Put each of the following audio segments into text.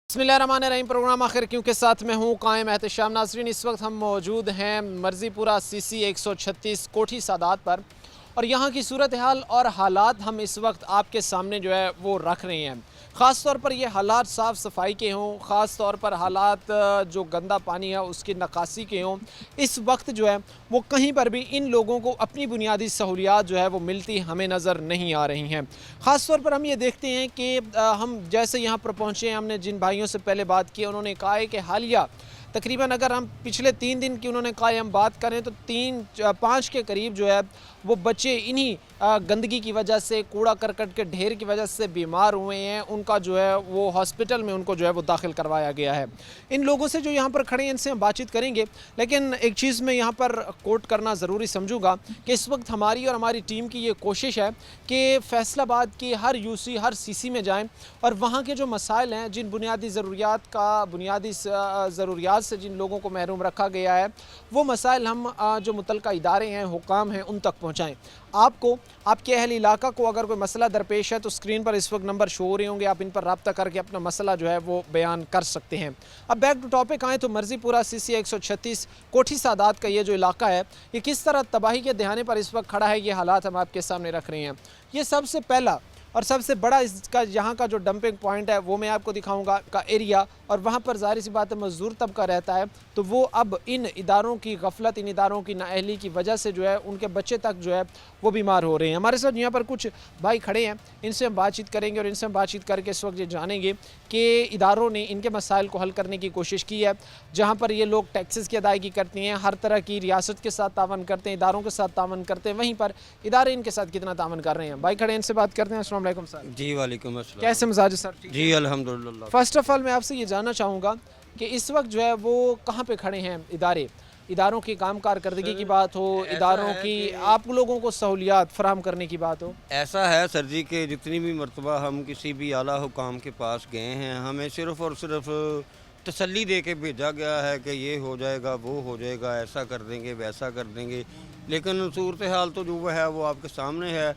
बिस्मिल्लाहिर्रहमानिर्रहीम। प्रोग्राम आखिर क्यों के साथ मैं हूँ कायम एहतशाम। नाज़रीन, इस वक्त हम मौजूद हैं मर्ज़ीपुरा CC 136 कोठी सादात पर, और यहाँ की सूरत हाल और हालात हम इस वक्त आपके सामने जो है वो रख रहे हैं। ख़ास तौर पर ये हालात साफ़ सफाई के हों, ख़ास तौर पर हालात जो गंदा पानी है उसकी नकासी के हों, इस वक्त जो है वो कहीं पर भी इन लोगों को अपनी बुनियादी सहूलियात जो है वो मिलती हमें नज़र नहीं आ रही हैं। ख़ास तौर पर हम ये देखते हैं कि हम जैसे यहाँ पर पहुँचे, हमने जिन भाइयों से पहले बात की उन्होंने कहा है कि हालिया तकरीबन अगर हम पिछले 3 दिन की उन्होंने कहा हम बात करें तो 5 के करीब जो है वो बच्चे इन्हीं गंदगी की वजह से, कूड़ा करकट के ढेर की वजह से बीमार हुए हैं। उनका जो है वो हॉस्पिटल में उनको जो है वो दाखिल करवाया गया है। इन लोगों से जो यहाँ पर खड़े हैं इनसे हम बातचीत करेंगे, लेकिन एक चीज़ मैं यहाँ पर कोट करना ज़रूरी समझूंगा कि इस वक्त हमारी और हमारी टीम की ये कोशिश है कि फैसलाबाद की हर UC हर CC में जाएँ और वहाँ के जो मसाइल हैं, जिन बुनियादी ज़रूरियात से जिन लोगों को महरूम रखा गया है, वो मसाइल हम जो मुतल्लिका इदारे हैं, हुकाम हैं, उन तक पहुँचाएँ। आपको, आपके अहल इलाका को अगर कोई मसला दरपेश है तो स्क्रीन पर इस वक्त नंबर शो हो रहे होंगे, आप इन पर रब्ता करके अपना मसला जो है वो बयान कर सकते हैं। अब बैक टू टॉपिक आएँ तो मर्ज़ीपुरा CC 136 कोठी सादात का ये जो इलाका है, ये किस तरह तबाही के दहाने पर इस वक्त खड़ा है, ये हालात हम आपके सामने रख रहे हैं। ये सबसे पहला और सबसे बड़ा इसका यहाँ का जो डंपिंग पॉइंट है वो मैं आपको दिखाऊंगा का एरिया, और वहाँ पर ज़ाहिर सी बात है मज़दूर तबका रहता है, तो वो अब इन इदारों की गफलत, इन इदारों की नाअहली की वजह से जो है उनके बच्चे तक जो है वो बीमार हो रहे हैं। हमारे साथ यहाँ पर कुछ भाई खड़े हैं, इनसे हम बातचीत करेंगे और इनसे हम बातचीत करके इस वक्त ये जानेंगे कि इदारों ने इनके मसाइल को हल करने की कोशिश की है। जहाँ पर ये लोग टैक्सेस की अदायगी करती हैं, हर तरह की रियासत के साथ तावन करते हैं, इदारों के साथ तावन करते हैं, वहीं पर इदारे इनके साथ कितना तावन कर रहे हैं। भाई खड़े, इनसे बात करते हैं। अस्सलाम वालेकुम सर। जी वालेकुम अस्सलाम। कैसे मिजाज है सर? जी अल्हम्दुलिल्लाह। फर्स्ट ऑफ ऑल मैं आपसे ये जानना चाहूँगा कि इस वक्त जो है वो कहाँ पे खड़े हैं इदारों की काम कारकर्दगी की बात हो, इदारों की आप लोगों को सहूलियात फराहम करने की बात हो। ऐसा है सर जी कि जितनी भी मरतबा हम किसी भी आला हुकाम के पास गए हैं, हमें सिर्फ़ और सिर्फ तसल्ली दे के भेजा गया है कि ये हो जाएगा, वो हो जाएगा, ऐसा कर देंगे, वैसा कर देंगे, लेकिन सूरत हाल तो जो है वो आपके सामने है।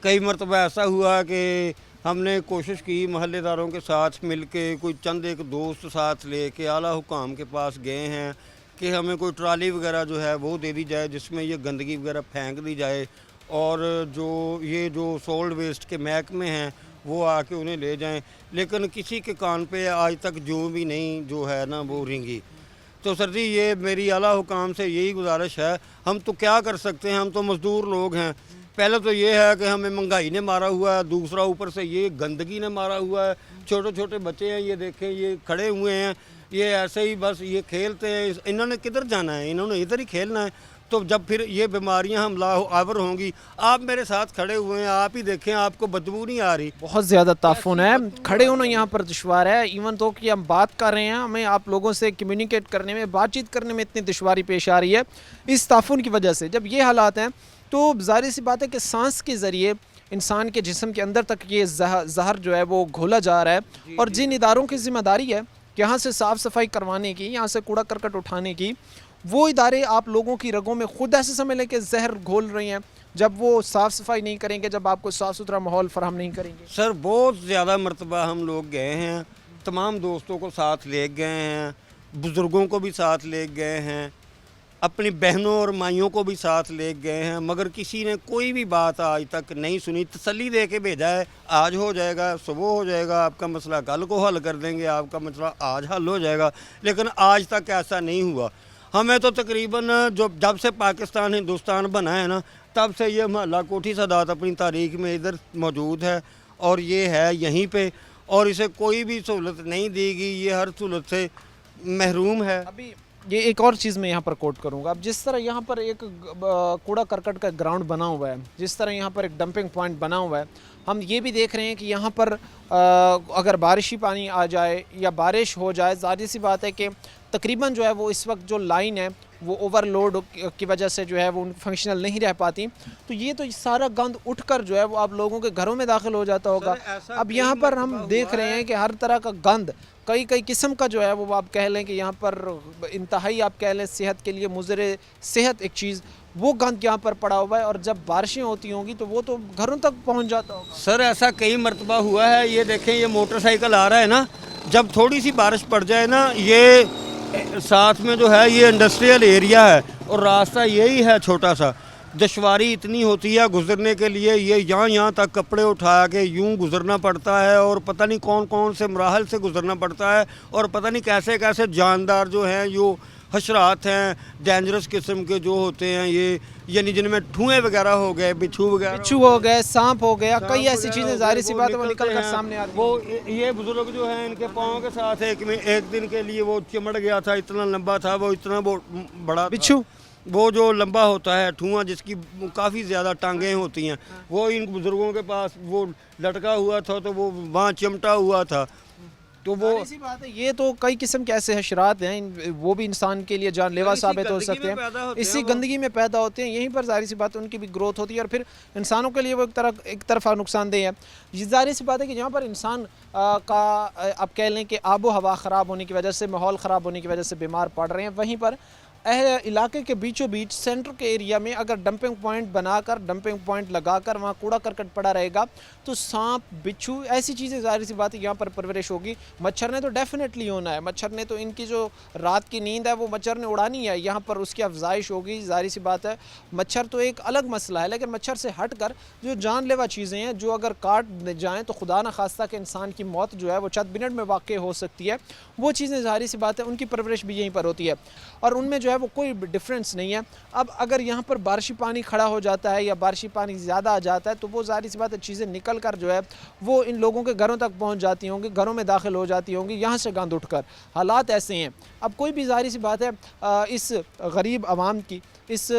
कई मरतबा ऐसा हुआ कि हमने कोशिश की महल्लेदारों के साथ मिल के, कोई चंद एक दोस्त साथ ले के आला हुकाम के पास गए हैं कि हमें कोई ट्राली वगैरह जो है वो दे दी जाए जिसमें ये गंदगी वगैरह फेंक दी जाए, और जो सॉल्ट वेस्ट के महकमे हैं वो आके उन्हें ले जाएं, लेकिन किसी के कान पे आज तक जो भी नहीं जो है ना वो रिंगी। तो सर जी ये मेरी आला हुकाम से यही गुजारिश है, हम तो क्या कर सकते हैं, हम तो मज़दूर लोग हैं। पहले तो ये है कि हमें महंगाई ने मारा हुआ है, दूसरा ऊपर से ये गंदगी ने मारा हुआ है। छोटे छोटे बच्चे हैं, ये देखें ये खड़े हुए हैं, ये ऐसे ही बस ये खेलते हैं। इन्होंने किधर जाना है, इन्होंने इधर ही खेलना है। तो जब फिर ये बीमारियां हमला आवर होंगी, आप मेरे साथ खड़े हुए हैं, आप ही देखें, आपको बदबू नहीं आ रही। बहुत ज़्यादा ताफुन है, खड़े होना यहाँ पर दुश्वार है। इवन तो कि हम बात कर रहे हैं, हमें आप लोगों से कम्युनिकेट करने में, बातचीत करने में इतनी दुश्वारी पेश आ रही है इस ताफुन की वजह से। जब ये हालात हैं तो ज़ाहिर सी बात है कि सांस के ज़रिए इंसान के जिस्म के अंदर तक ये जहर जो है वो घोला जा रहा है, और जिन इदारों की ज़िम्मेदारी है यहाँ से साफ़ सफाई करवाने की, यहाँ से कूड़ा करकट उठाने की, वो इदारे आप लोगों की रगों में खुद ऐसे समझ लें कि जहर घोल रही हैं जब वो साफ़ सफाई नहीं करेंगे, जब आपको साफ़ सुथरा माहौल फराहम नहीं करेंगे। सर बहुत ज़्यादा मरतबा हम लोग गए हैं, तमाम दोस्तों को साथ ले गए हैं, बुज़ुर्गों को भी साथ ले गए हैं, अपनी बहनों और माइयों को भी साथ ले गए हैं, मगर किसी ने कोई भी बात आज तक नहीं सुनी। तसल्ली दे के भेजा है, आज हो जाएगा, सुबह हो जाएगा, आपका मसला कल को हल कर देंगे, आपका मसला आज हल हो जाएगा, लेकिन आज तक ऐसा नहीं हुआ। हमें तो तकरीबन जब से पाकिस्तान हिंदुस्तान बना है ना, तब से ये महल्ला कोठी सादात अपनी तारीख में इधर मौजूद है, और ये है यहीं पे, और इसे कोई भी सहूलत नहीं दी गई, ये हर सहूलत से महरूम है। अभी ये एक और चीज़ मैं यहाँ पर कोट करूँगा। अब जिस तरह यहाँ पर एक कूड़ा करकट का ग्राउंड बना हुआ है, जिस तरह यहाँ पर एक डंपिंग पॉइंट बना हुआ है, हम ये भी देख रहे हैं कि यहाँ पर अगर बारिशी पानी आ जाए या बारिश हो जाए, ज़ाहिर सी बात है कि तकरीबन जो है वो इस वक्त जो लाइन है वो ओवरलोड की वजह से जो है वो फंक्शनल नहीं रह पाती, तो ये तो सारा गंद उठकर जो है वो आप लोगों के घरों में दाखिल हो जाता होगा। अब यहाँ पर हम देख रहे हैं कि हर तरह का गंद, कई किस्म का जो है वो आप कह लें कि यहाँ पर इंतहाई आप कह लें सेहत के लिए मुज़र सेहत एक चीज़, वो गंद यहाँ पर पड़ा हुआ है, और जब बारिशें होती होंगी तो वो तो घरों तक पहुँच जाता होगा। सर ऐसा कई मरतबा हुआ है, ये देखें ये मोटरसाइकिल आ रहा है ना, جب تھوڑی سی بارش پڑ جائے نا، یہ ساتھ میں جو ہے یہ انڈسٹریل ایریا ہے اور راستہ یہی ہے چھوٹا سا، دشواری اتنی ہوتی ہے گزرنے کے لیے، یہ یہاں تک کپڑے اٹھا کے یوں گزرنا پڑتا ہے اور پتہ نہیں کون کون سے مراحل سے گزرنا پڑتا ہے، اور پتہ نہیں کیسے کیسے جاندار جو ہیں، جو حشرات ہیں ڈینجرس قسم کے جو ہوتے ہیں، یہ یعنی جن میں ٹھوئیں وغیرہ ہو گئے، بچھو وغیرہ بچھو ہو گئے، سانپ ہو گیا، کئی ایسی چیزیں ظاہر سی بات ہے وہ نکل کر سامنے آتی ہیں۔ وہ یہ بزرگ جو ہیں ان کے پاؤں کے ساتھ ایک دن کے لیے وہ چمڑ گیا تھا، اتنا لمبا تھا وہ، اتنا بڑا تھا۔ بچھو وہ جو لمبا ہوتا ہے ٹھواں، جس کی کافی زیادہ ٹانگیں ہوتی ہیں، وہ ان بزرگوں کے پاس وہ لٹکا ہوا تھا، تو وہ وہاں چمٹا ہوا تھا، تو وہ ظاہر سی بات ہے یہ تو کئی قسم کے ایسے حشرات ہیں، وہ بھی انسان کے لیے جان لیوا ثابت ہو سکتے ہیں، اسی گندگی میں پیدا ہوتے ہیں، یہیں پر ظاہر سی بات ہے ان کی بھی گروتھ ہوتی ہے، اور پھر انسانوں کے لیے وہ ایک طرفہ نقصان دہ ہے۔ یہ ظاہر سی بات ہے کہ جہاں پر انسان کا آپ کہہ لیں کہ آب و ہوا خراب ہونے کی وجہ سے، ماحول خراب ہونے کی وجہ سے بیمار پڑ رہے ہیں، وہیں پر علاقے کے بیچوں بیچ سینٹر کے ایریا میں اگر ڈمپنگ پوائنٹ بنا کر، ڈمپنگ پوائنٹ لگا کر وہاں کوڑا کرکٹ پڑا رہے گا تو سانپ، بچھو، ایسی چیزیں ظاہر سی بات ہے یہاں پر پرورش ہوگی۔ مچھر نے تو ڈیفینیٹلی ہونا ہے، مچھر نے تو ان کی جو رات کی نیند ہے وہ مچھر نے اڑانی ہے، یہاں پر اس کی افزائش ہوگی، ظاہر سی بات ہے۔ مچھر تو ایک الگ مسئلہ ہے، لیکن مچھر سے ہٹ کر جو جان لیوا چیزیں ہیں، جو اگر کاٹ جائیں تو خدا نہ خواستہ کہ انسان کی موت جو ہے وہ چند منٹ میں واقع ہو سکتی ہے، وہ چیزیں ظاہر سی بات ہے ان کی پرورش بھی یہیں پر ہوتی ہے، اور ان میں جو ہے وہ کوئی ڈفرینس نہیں ہے۔ اب اگر یہاں پر بارشی پانی کھڑا ہو جاتا ہے یا بارشی پانی زیادہ آ جاتا ہے تو وہ ظاہر سی بات ہے چیزیں نکل کر جو ہے وہ ان لوگوں کے گھروں تک پہنچ جاتی ہوں گی، گھروں میں داخل ہو جاتی ہوں گی، یہاں سے گند اٹھ کر۔ حالات ایسے ہیں، اب کوئی بھی ظاہر سی بات ہے اس غریب عوام کی، اس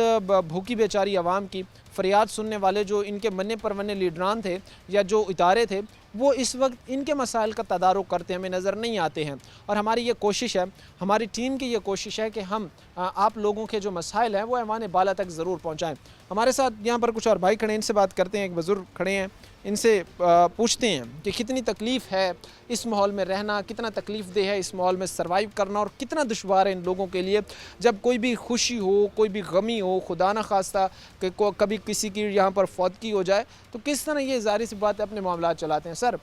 بھوکی بیچاری عوام کی فریاد سننے والے جو ان کے مننے پرمنے لیڈران تھے یا جو ادارے تھے، وہ اس وقت ان کے مسائل کا تدارک کرتے ہمیں نظر نہیں آتے ہیں، اور ہماری یہ کوشش ہے، ہماری ٹیم کی یہ کوشش ہے کہ ہم آپ لوگوں کے جو مسائل ہیں وہ ایوان بالا تک ضرور پہنچائیں۔ ہمارے ساتھ یہاں پر کچھ اور بھائی کھڑے ہیں، ان سے بات کرتے ہیں، ایک بزرگ کھڑے ہیں، ان سے پوچھتے ہیں کہ کتنی تکلیف ہے اس ماحول میں رہنا، کتنا تکلیف دہ ہے اس ماحول میں سروائیو کرنا، اور کتنا دشوار ہے ان لوگوں کے لیے جب کوئی بھی خوشی ہو، کوئی بھی غمی ہو، خدا نہ خواستہ کہ کبھی کسی کی یہاں پر فوتگی ہو جائے تو کس طرح یہ ظاہر سی بات ہے اپنے معاملات چلاتے ہیں۔ سر،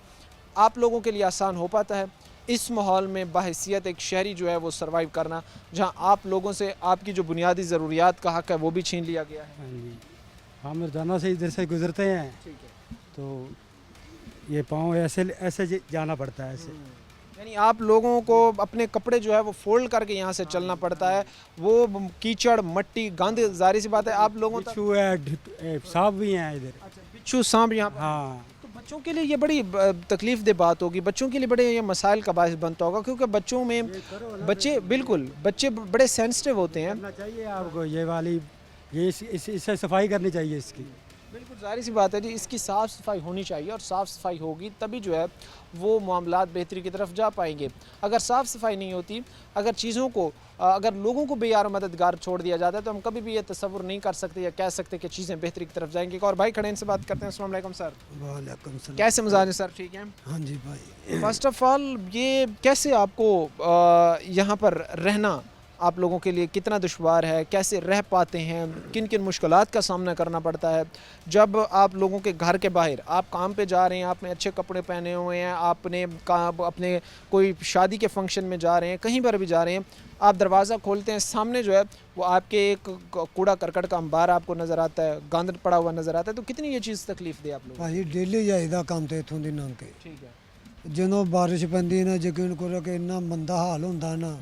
آپ لوگوں کے لیے آسان ہو پاتا ہے اس ماحول میں بحیثیت ایک شہری جو ہے وہ سروائیو کرنا، جہاں آپ لوگوں سے آپ کی جو بنیادی ضروریات کا حق ہے وہ بھی چھین لیا گیا ہے؟ ہاں جی، ہم روزانہ سے ادھر سے گزرتے ہیں تو یہ پاؤں ایسے جانا پڑتا ہے ایسے۔ یعنی آپ لوگوں کو اپنے کپڑے جو ہے وہ فولڈ کر کے یہاں سے چلنا پڑتا ہے، وہ کیچڑ، مٹی، گند، ظاہر سی بات ہے آپ لوگوں تک بچھو ہے، سانپ بھی ہیں ادھر۔ بچھو، سانپ یہاں پر، ہاں، تو بچوں کے لیے یہ بڑی تکلیف دہ بات ہوگی، بچوں کے لیے بڑے یہ مسائل کا باعث بنتا ہوگا، کیونکہ بچوں میں بچے بالکل بچے بڑے سینسٹیو ہوتے ہیں۔ کرنا چاہیے آپ کو یہ والی، یہ اس سے صفائی کرنی چاہیے اس کی۔ بالکل ظاہر سی بات ہے جی، اس کی صاف صفائی ہونی چاہیے، اور صاف صفائی ہوگی تبھی جو ہے وہ معاملات بہتری کی طرف جا پائیں گے۔ اگر صاف صفائی نہیں ہوتی، اگر چیزوں کو، اگر لوگوں کو بے یار و مددگار چھوڑ دیا جاتا ہے تو ہم کبھی بھی یہ تصور نہیں کر سکتے یا کہہ سکتے کہ چیزیں بہتری کی طرف جائیں گی۔ اور بھائی کھڑے ان سے بات کرتے ہیں۔ السلام علیکم سر۔ وعلیکم السلام۔ کیسے مزاج ہیں سر؟ ٹھیک ہیں؟ ہاں جی بھائی، فرسٹ آف آل یہ کیسے آپ کو یہاں پر رہنا آپ لوگوں کے لیے کتنا دشوار ہے، کیسے رہ پاتے ہیں، کن کن مشکلات کا سامنا کرنا پڑتا ہے جب آپ لوگوں کے گھر کے باہر آپ کام پہ جا رہے ہیں، آپ نے اچھے کپڑے پہنے ہوئے ہیں، آپ نے اپنے کوئی شادی کے فنکشن میں جا رہے ہیں، کہیں پر بھی جا رہے ہیں، آپ دروازہ کھولتے ہیں، سامنے جو ہے وہ آپ کے ایک کوڑا کرکٹ کا انبار آپ کو نظر آتا ہے، گاند پڑا ہوا نظر آتا ہے، تو کتنی یہ چیز تکلیف دے آپ لوگوں کو؟ ਭਾਜੀ ਡੇਲੀ ਜਾਈਦਾ ਕੰਮ ਤੇ ਇੱਥੋਂ ਦੀ ਲੰਘ ਕੇ। ٹھیک ہے۔ ਜਦੋਂ ਬਾਰਿਸ਼ ਪੈਂਦੀ ਨਾ, ਯਕੀਨ ਕਰੋ ਕਿ ਇੰਨਾ ਮੰਦਾ ਹਾਲ ਹੁੰਦਾ ਨਾ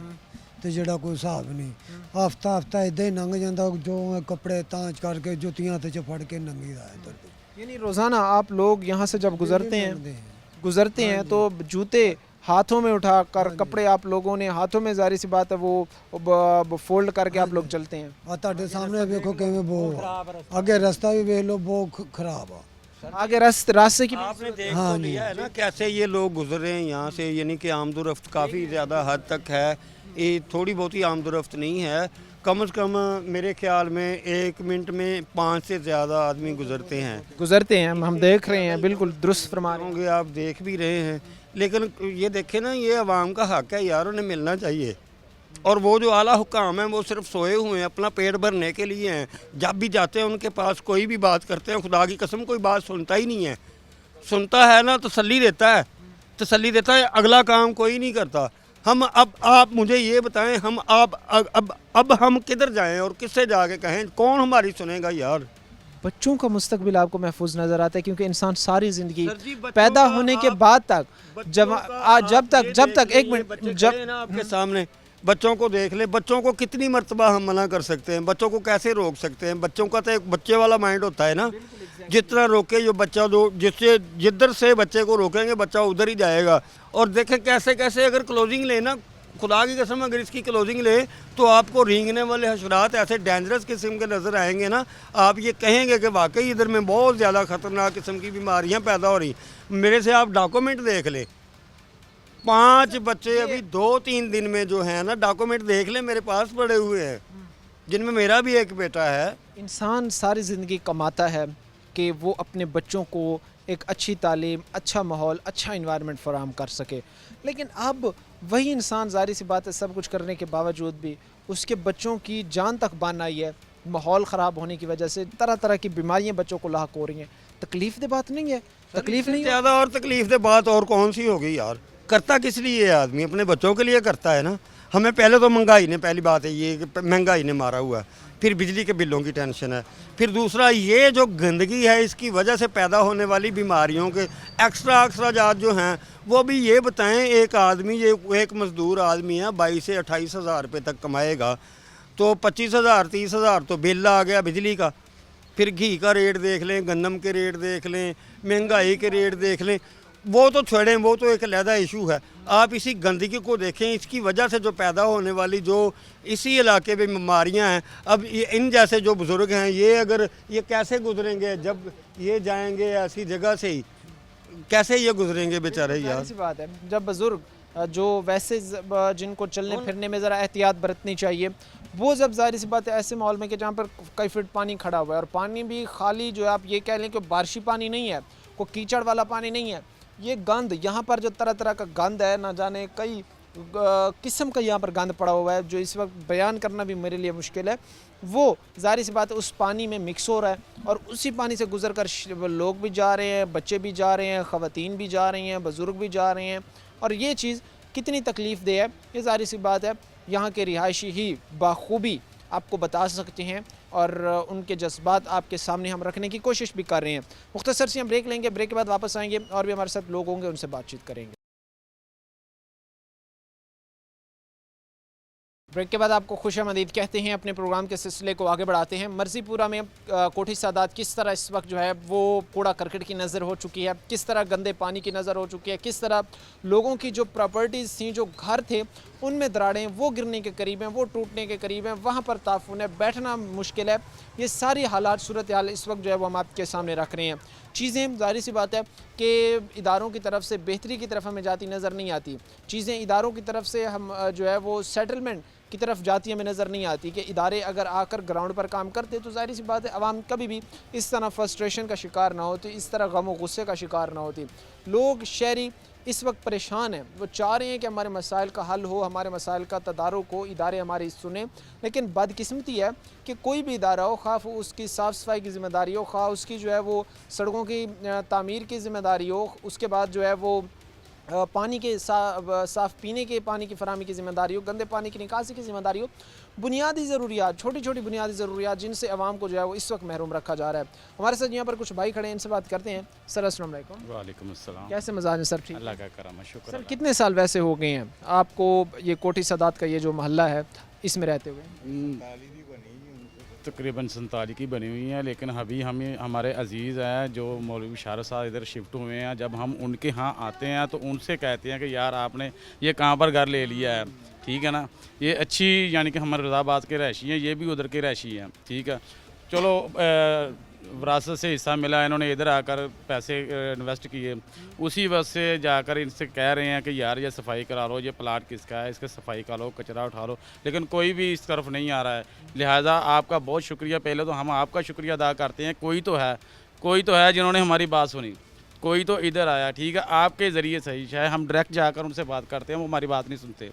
ਤੇ ਜਿਹੜਾ ਕੋਈ ਹਿਸਾਬ ਨਹੀਂ। ਹਫਤਾ ਇਦਾਂ ਹੀ ਲੰਘ ਜਾਂਦਾ, ਜੋ ਕੱਪੜੇ ਤਾਂਚ ਕਰਕੇ ਜੁੱਤੀਆਂ ਤੇ ਚ ਫੜ ਕੇ ਲੰਘੀਦਾ ਇੱਧਰ ਤੋਂ। یعنی روزانہ آپ لوگ یہاں سے جب گزرتے ہیں تو جوتے ہاتھوں میں اٹھا کر، کپڑے آپ لوگوں نے ہاتھوں میں ظاہر سی بات ہے وہ فولڈ کر کے آپ لوگ چلتے ہیں۔ ਆ ਤੁਹਾਡੇ ਸਾਹਮਣੇ ਵੇਖੋ ਕਿਵੇਂ ਬੋ ਅੱਗੇ ਰਸਤਾ ਵੀ ਵੇਖ ਲਓ, ਬਹੁਤ ਖਰਾਬ ਆ۔ آگے راستے کی آپ نے دیکھ تو لیا ہے نا کیسے یہ لوگ گزر رہے ہیں یہاں سے، یعنی کہ آمد و رفت کافی زیادہ حد تک ہے، یہ تھوڑی بہت ہی آمد و رفت نہیں ہے، کم از کم میرے خیال میں 1 منٹ میں 5 سے زیادہ آدمی گزرتے ہیں۔ ہم دیکھ رہے ہیں، بالکل درست فرما رہے ہیں۔ ہوں گے، آپ دیکھ بھی رہے ہیں، لیکن یہ دیکھیں نا، یہ عوام کا حق ہے یار، انہیں ملنا چاہیے، اور وہ جو اعلیٰ حکام ہیں وہ صرف سوئے ہوئے ہیں، اپنا پیٹ بھرنے کے لیے ہیں، جب بھی جاتے ہیں ان کے پاس کوئی بھی بات کرتے ہیں، خدا کی قسم کوئی بات سنتا ہی نہیں ہے، سنتا ہے نا تسلی دیتا ہے، तसल्ली देता है, अगला काम कोई नहीं करता। हम अब आप मुझे ये बताएं, हम आप अब हम किधर जाएं और किससे जाके कहें, कौन हमारी सुनेगा यार। बच्चों का मुस्तकबिल आपको महफूज नज़र आता है, क्योंकि इंसान सारी ज़िंदगी सर जी, बच्चों पैदा का होने के आप- बाद तक बच्चों का आप जब तक ये जब तक देख एक लें, मिनट बच्चे जब खड़े हैं ना आपके सामने, बच्चों को देख ले, बच्चों को कितनी मर्तबा हम मना कर सकते हैं, बच्चों को कैसे रोक सकते हैं। बच्चों का तो एक बच्चे वाला माइंड होता है ना, जितना रोके जो बच्चा, जो जिससे जिधर से बच्चे को रोकेंगे बच्चा उधर ही जाएगा। और देखें कैसे कैसे अगर क्लोजिंग ले ना, खुदा की कसम अगर इसकी क्लोजिंग ले तो आपको रेंगने वाले हशरात ऐसे डेंजरस किस्म के नज़र आएंगे ना, आप ये कहेंगे कि वाकई इधर में बहुत ज़्यादा ख़तरनाक किस्म की बीमारियां पैदा हो रही। मेरे से आप डॉक्यूमेंट देख ले, 5 बच्चे अभी 2-3 दिन में जो है ना, डॉक्यूमेंट देख ले मेरे पास पड़े हुए हैं, जिनमें मेरा भी एक बेटा है। इंसान सारी ज़िंदगी कमाता है कि वो अपने बच्चों को एक अच्छी तालीम, अच्छा माहौल, अच्छा इन्वायरमेंट फराहम कर सके, लेकिन अब वही इंसान ज़ाहिर सी बात है सब कुछ करने के बावजूद भी उसके बच्चों की जान तक बान आई है। माहौल ख़राब होने की वजह से तरह तरह की बीमारियां बच्चों को लाक हो रही हैं। तकलीफ़ दे बात नहीं है, तकलीफ़ नहीं है। ज़्यादा और तकलीफ दे बात और कौन सी होगी यार। करता किस लिए है आदमी, अपने बच्चों के लिए करता है ना। हमें पहले तो महंगाई ने, पहली बात है ये कि महंगाई ने मारा हुआ है, फिर बिजली के बिलों की टेंशन है, फिर दूसरा ये जो गंदगी है इसकी वजह से पैदा होने वाली बीमारियों के एक्स्ट्रा अखराजात जो हैं वो भी ये बताएं। एक आदमी, ये एक मज़दूर आदमी है, 22 से 28 हज़ार रुपये तक कमाएगा, तो 25,000 30,000 तो बिल आ गया बिजली का। फिर घी का रेट देख लें, गंदम के रेट देख लें, महंगाई के रेट देख लें, वो तो छोड़ें, वो तो एक अलहदा इशू है। आप इसी गंदगी को देखें, इसकी वजह से जो पैदा होने वाली जो इसी इलाके में बीमारियां हैं, अब इन जैसे जो बुज़ुर्ग हैं ये अगर ये कैसे गुजरेंगे, जब ये जाएंगे ऐसी जगह से ही कैसे ये गुजरेंगे बेचारे यार। ऐसी बात है, जब बुज़ुर्ग जो वैसे जिनको चलने फिरने में ज़रा एहतियात बरतनी चाहिए, वो जब ज़ाहिर सी बात है ऐसे माहौल में कि जहाँ पर कई फीट पानी खड़ा हुआ है, और पानी भी खाली जो है आप ये कह लें कि बारिशी पानी नहीं है, कोई कीचड़ वाला पानी नहीं है, ये गंद यहाँ पर जो तरह तरह का गंद है, ना जाने कई किस्म का यहाँ पर गंद पड़ा हुआ है जो इस वक्त बयान करना भी मेरे लिए मुश्किल है। वो ज़ाहिर सी बात है उस पानी में मिक्स हो रहा है, और उसी पानी से गुजर कर लोग भी जा रहे हैं, बच्चे भी जा रहे हैं, ख़वातीन भी जा रही हैं, बुज़ुर्ग भी जा रहे हैं, और ये चीज़ कितनी तकलीफ़ दे है ये ज़ाहिर सी बात है यहाँ के रिहायशी ही बाखूबी आपको बता सकते हैं, और उनके जज्बात आपके सामने हम रखने की कोशिश भी कर रहे हैं। मुख्तसर से हम ब्रेक लेंगे, ब्रेक के बाद वापस आएंगे और भी हमारे साथ लोग होंगे, उनसे बातचीत करेंगे। ब्रेक के बाद आपको खुशामदीद कहते हैं। अपने प्रोग्राम के सिलसिले को आगे बढ़ाते हैं। मर्ज़ीपुरा में कोठी सादात किस तरह इस वक्त जो है वो कूड़ा करकट की नज़र हो चुकी है, किस तरह गंदे पानी की नज़र हो चुकी है, किस तरह लोगों की जो प्रॉपर्टीज़ थी, जो घर थे, उनमें दरारें वो गिरने के करीब हैं, वो टूटने के करीब हैं, वहाँ पर ताफुन है, बैठना मुश्किल है। ये सारी हालात, सूरत हाल इस वक्त जो है वो हम आपके सामने रख रहे हैं। चीज़ें ज़ाहिर सी बात है कि इदारों की तरफ से बेहतरी की तरफ हमें जाती नज़र नहीं आती। चीज़ें इदारों की तरफ से हम जो है वो सेटलमेंट की तरफ जाती हमें नज़र नहीं आती कि इदारे अगर आकर ग्राउंड पर काम करते तो ज़ाहिर सी बात है आवाम कभी भी इस तरह फ्रस्ट्रेशन का शिकार ना होती, इस तरह गम और गुस्से का शिकार ना होती। लोग, शहरी इस वक्त परेशान हैं, वो चाह रहे हैं कि हमारे मसाइल का हल हो, हमारे मसाइल का तदारुक हो, इदारे हमारी सुने। लेकिन बदकिस्मती है कि कोई भी इदारा हो, खा उसकी साफ़ सफाई की ज़िम्मेदारी हो, खा उसकी जो है वो सड़कों की तामीर की ज़िम्मेदारी हो, उसके बाद जो है वो पानी के साफ़ पीने के पानी की फराहमी की ज़िम्मेदारी हो, गंदे पानी की निकासी की ज़िम्मेदारी हो, बुनियादी ज़रूरियात, छोटी छोटी बुनियादी ज़रूरियात जिनसे आवाम को जो है वो इस वक्त महरूम रखा जा रहा है। हमारे साथ यहाँ पर कुछ भाई खड़े हैं, इनसे बात करते हैं। सर अस्सलाम वालेकुम। वालेकुम अस्सलाम। कैसे मजाज है सर? ठीक। अल्लाह का करम है, शुक्र। सर कितने साल वैसे हो गए हैं आपको ये कोठी सादात का ये जो मोहल्ला है इसमें रहते हुए? तकरीबन 47 की बनी हुई है, लेकिन अभी हमें हमारे अजीज़ हैं जो मौलवी शारद साहब इधर शिफ्ट हुए हैं, जब हम उनके यहाँ आते हैं तो उनसे कहते हैं कि यार आपने ये कहाँ पर घर ले लिया है, ठीक है ना। ये अच्छी यानी कि हमारे रज़ाबाद के रहायशी हैं, ये भी उधर के रहायशी हैं, ठीक है। चलो विरासत से हिस्सा मिला, इन्होंने इधर आकर पैसे इन्वेस्ट किए, उसी वजह से जाकर इनसे कह रहे हैं कि यार ये सफाई करा लो, ये प्लाट किसका है, इसका सफाई करा लो, कचरा उठा लो, लेकिन कोई भी इस तरफ नहीं आ रहा है। लिहाजा आपका बहुत शुक्रिया, पहले तो हम आपका शुक्रिया अदा करते हैं। कोई तो है जिन्होंने हमारी बात सुनी, कोई तो इधर आया, ठीक है, आपके ज़रिए सही है, हम डायरेक्ट जाकर उनसे बात करते हैं, वो हमारी बात नहीं सुनते।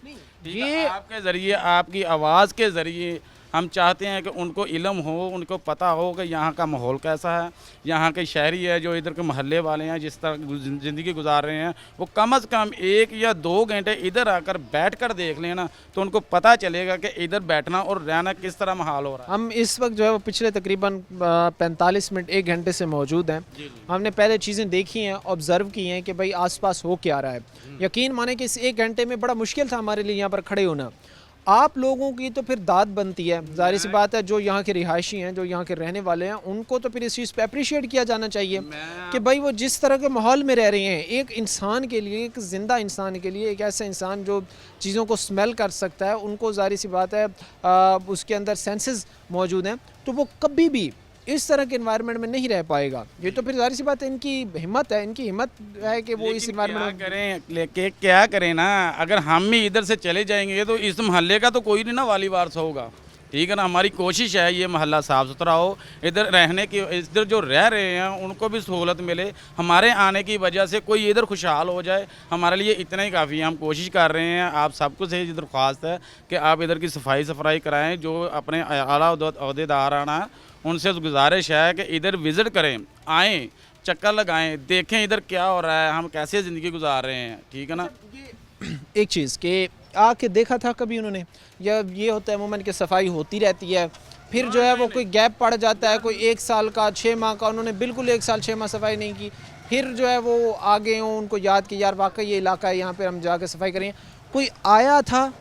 ये आपके ज़रिए, आपकी आवाज़ के ज़रिए हम चाहते हैं कि उनको इल्म हो, उनको पता हो कि यहाँ का माहौल कैसा है, यहाँ के शहरी है जो इधर के महल्ले वाले हैं जिस तरह ज़िंदगी गुजार रहे हैं, वो कम अज़ कम 1 या 2 घंटे इधर आकर बैठ कर देख लेना तो उनको पता चलेगा कि इधर बैठना और रहना किस तरह माहौल हो रहा है। हम इस वक्त जो है वो पिछले तकरीबन 45 मिनट 1 घंटे से मौजूद हैं। हमने पहले चीज़ें देखी हैं, ऑब्ज़र्व की हैं कि भाई आसपास हो क्या रहा है। यकीन माने कि इस 1 घंटे में बड़ा मुश्किल था हमारे लिए यहाँ पर खड़े होना। आप लोगों की तो फिर दाद बनती है, ज़ाहिर सी बात है, जो यहाँ के रिहायशी हैं, जो यहाँ के रहने वाले हैं, उनको तो फिर इस चीज़ पे अप्रिशिएट किया जाना चाहिए कि भाई वो जिस तरह के माहौल में रह रहे हैं, एक इंसान के लिए, एक ज़िंदा इंसान के लिए, एक ऐसा इंसान जो चीज़ों को स्मेल कर सकता है, उनको ज़ाहिर सी बात है उसके अंदर सेंसेस मौजूद हैं, तो वो कभी भी इस तरह के एनवायरनमेंट में नहीं रह पाएगा। ये तो फिर ज़ाहिर सी बात है इनकी हिम्मत है, इनकी हिम्मत है कि वो इस एनवायरनमेंट में करें। लेके क्या करें ना, अगर हम ही इधर से चले जाएंगे तो इस महल्ले का तो कोई नहीं ना वाली वारस होगा, ठीक है ना। हमारी कोशिश है ये महल्ला साफ़ सुथरा हो, इधर रहने की, इधर जो रह रहे हैं उनको भी सहूलत मिले, हमारे आने की वजह से कोई इधर खुशहाल हो जाए, हमारे लिए इतना ही काफ़ी है। हम कोशिश कर रहे हैं, आप सबको से ये दरख्वास्त है कि आप इधर की सफाई कराएँ। जो अपने आला अहदेदार आना उनसे गुजारिश है कि इधर विज़िट करें, आएँ, चक्कर लगाएं, देखें इधर क्या हो रहा है, हम कैसे ज़िंदगी गुजार रहे हैं, ठीक है ना। एक चीज़ कि आके देखा था कभी उन्होंने, या ये होता है अमूमन कि सफाई होती रहती है, फिर जो है वो कोई गैप पड़ जाता है, कोई 1 साल का 6 माह का, उन्होंने बिल्कुल 1 साल 6 माह सफाई नहीं की, फिर जो है वो आगे हों, उनको याद कि यार वाकई ये इलाका है, यहाँ पर हम जाकर सफाई करें। कोई आया था,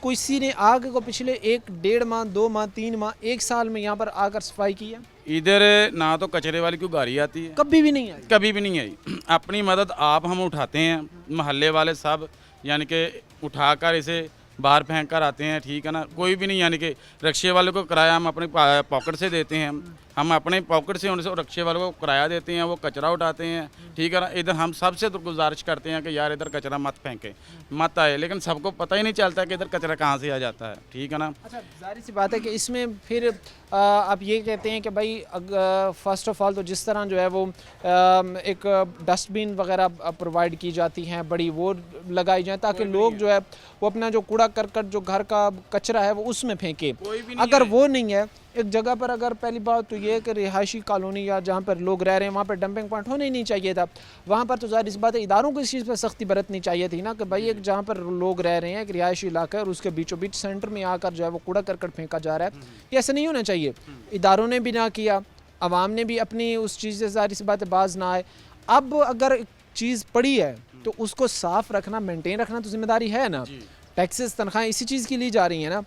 किसी ने आगे को पिछले 1 डेढ़ माह 2 माह 3 माह 1 साल में यहाँ पर आकर सफाई की है? इधर ना तो कचरे वाली कोई गाड़ी आती है, कभी भी नहीं आई, कभी भी नहीं आई। अपनी मदद आप हम उठाते हैं, महल्ले वाले सब, यानी कि उठाकर इसे बाहर फेंक कर आते हैं, ठीक है ना। कोई भी नहीं, यानी कि रिक्शे वाले को किराया हम अपने पॉकेट से देते हैं, हम अपने पॉकेट से उनसे रिक्शे वालों को किराया देते हैं, वो कचरा उठाते हैं, ठीक है ना। इधर हम सबसे तो गुजारिश करते हैं कि यार इधर कचरा मत फेंकें, मत आए, लेकिन सबको पता ही नहीं चलता कि इधर कचरा कहाँ से आ जाता है, ठीक है ना। अच्छा, ज़ाहिर सी बात है कि इसमें फिर आप ये कहते हैं कि भाई फ़र्स्ट ऑफ़ ऑल तो जिस तरह जो है वो एक डस्टबिन वगैरह प्रोवाइड की जाती हैं बड़ी, वो लगाई जाए ताकि लोग जो है वो अपना जो कूड़ा करकट जो घर का कचरा है वो उसमें फेंके। अगर वो नहीं है एक जगह पर, अगर पहली बात तो ये है कि रिहायशी कॉलोनी या जहाँ पर लोग रह रहे हैं वहाँ पर डंपिंग पॉइंट होना ही नहीं चाहिए था। वहाँ पर तो ज़ाहिर इस बात है इदारों को इस चीज़ पर सख्ती बरतनी चाहिए थी ना कि भाई एक जहाँ पर लोग रह रहे हैं, एक रिहायशी इलाका है और उसके बीचों बीच सेंटर में आकर जो है वो कूड़ा करकट फेंका जा रहा है, ये ऐसा नहीं होना चाहिए। इदारों ने भी ना किया, आवाम ने भी अपनी उस चीज़ से ज़ाहिर सी बात है बाज ना आए। अब अगर चीज़ पड़ी है तो उसको साफ़ रखना, मेंटेन रखना तो जिम्मेदारी है ना। टैक्सेस, तनख्वाहें इसी चीज़ की ली जा रही हैं ना।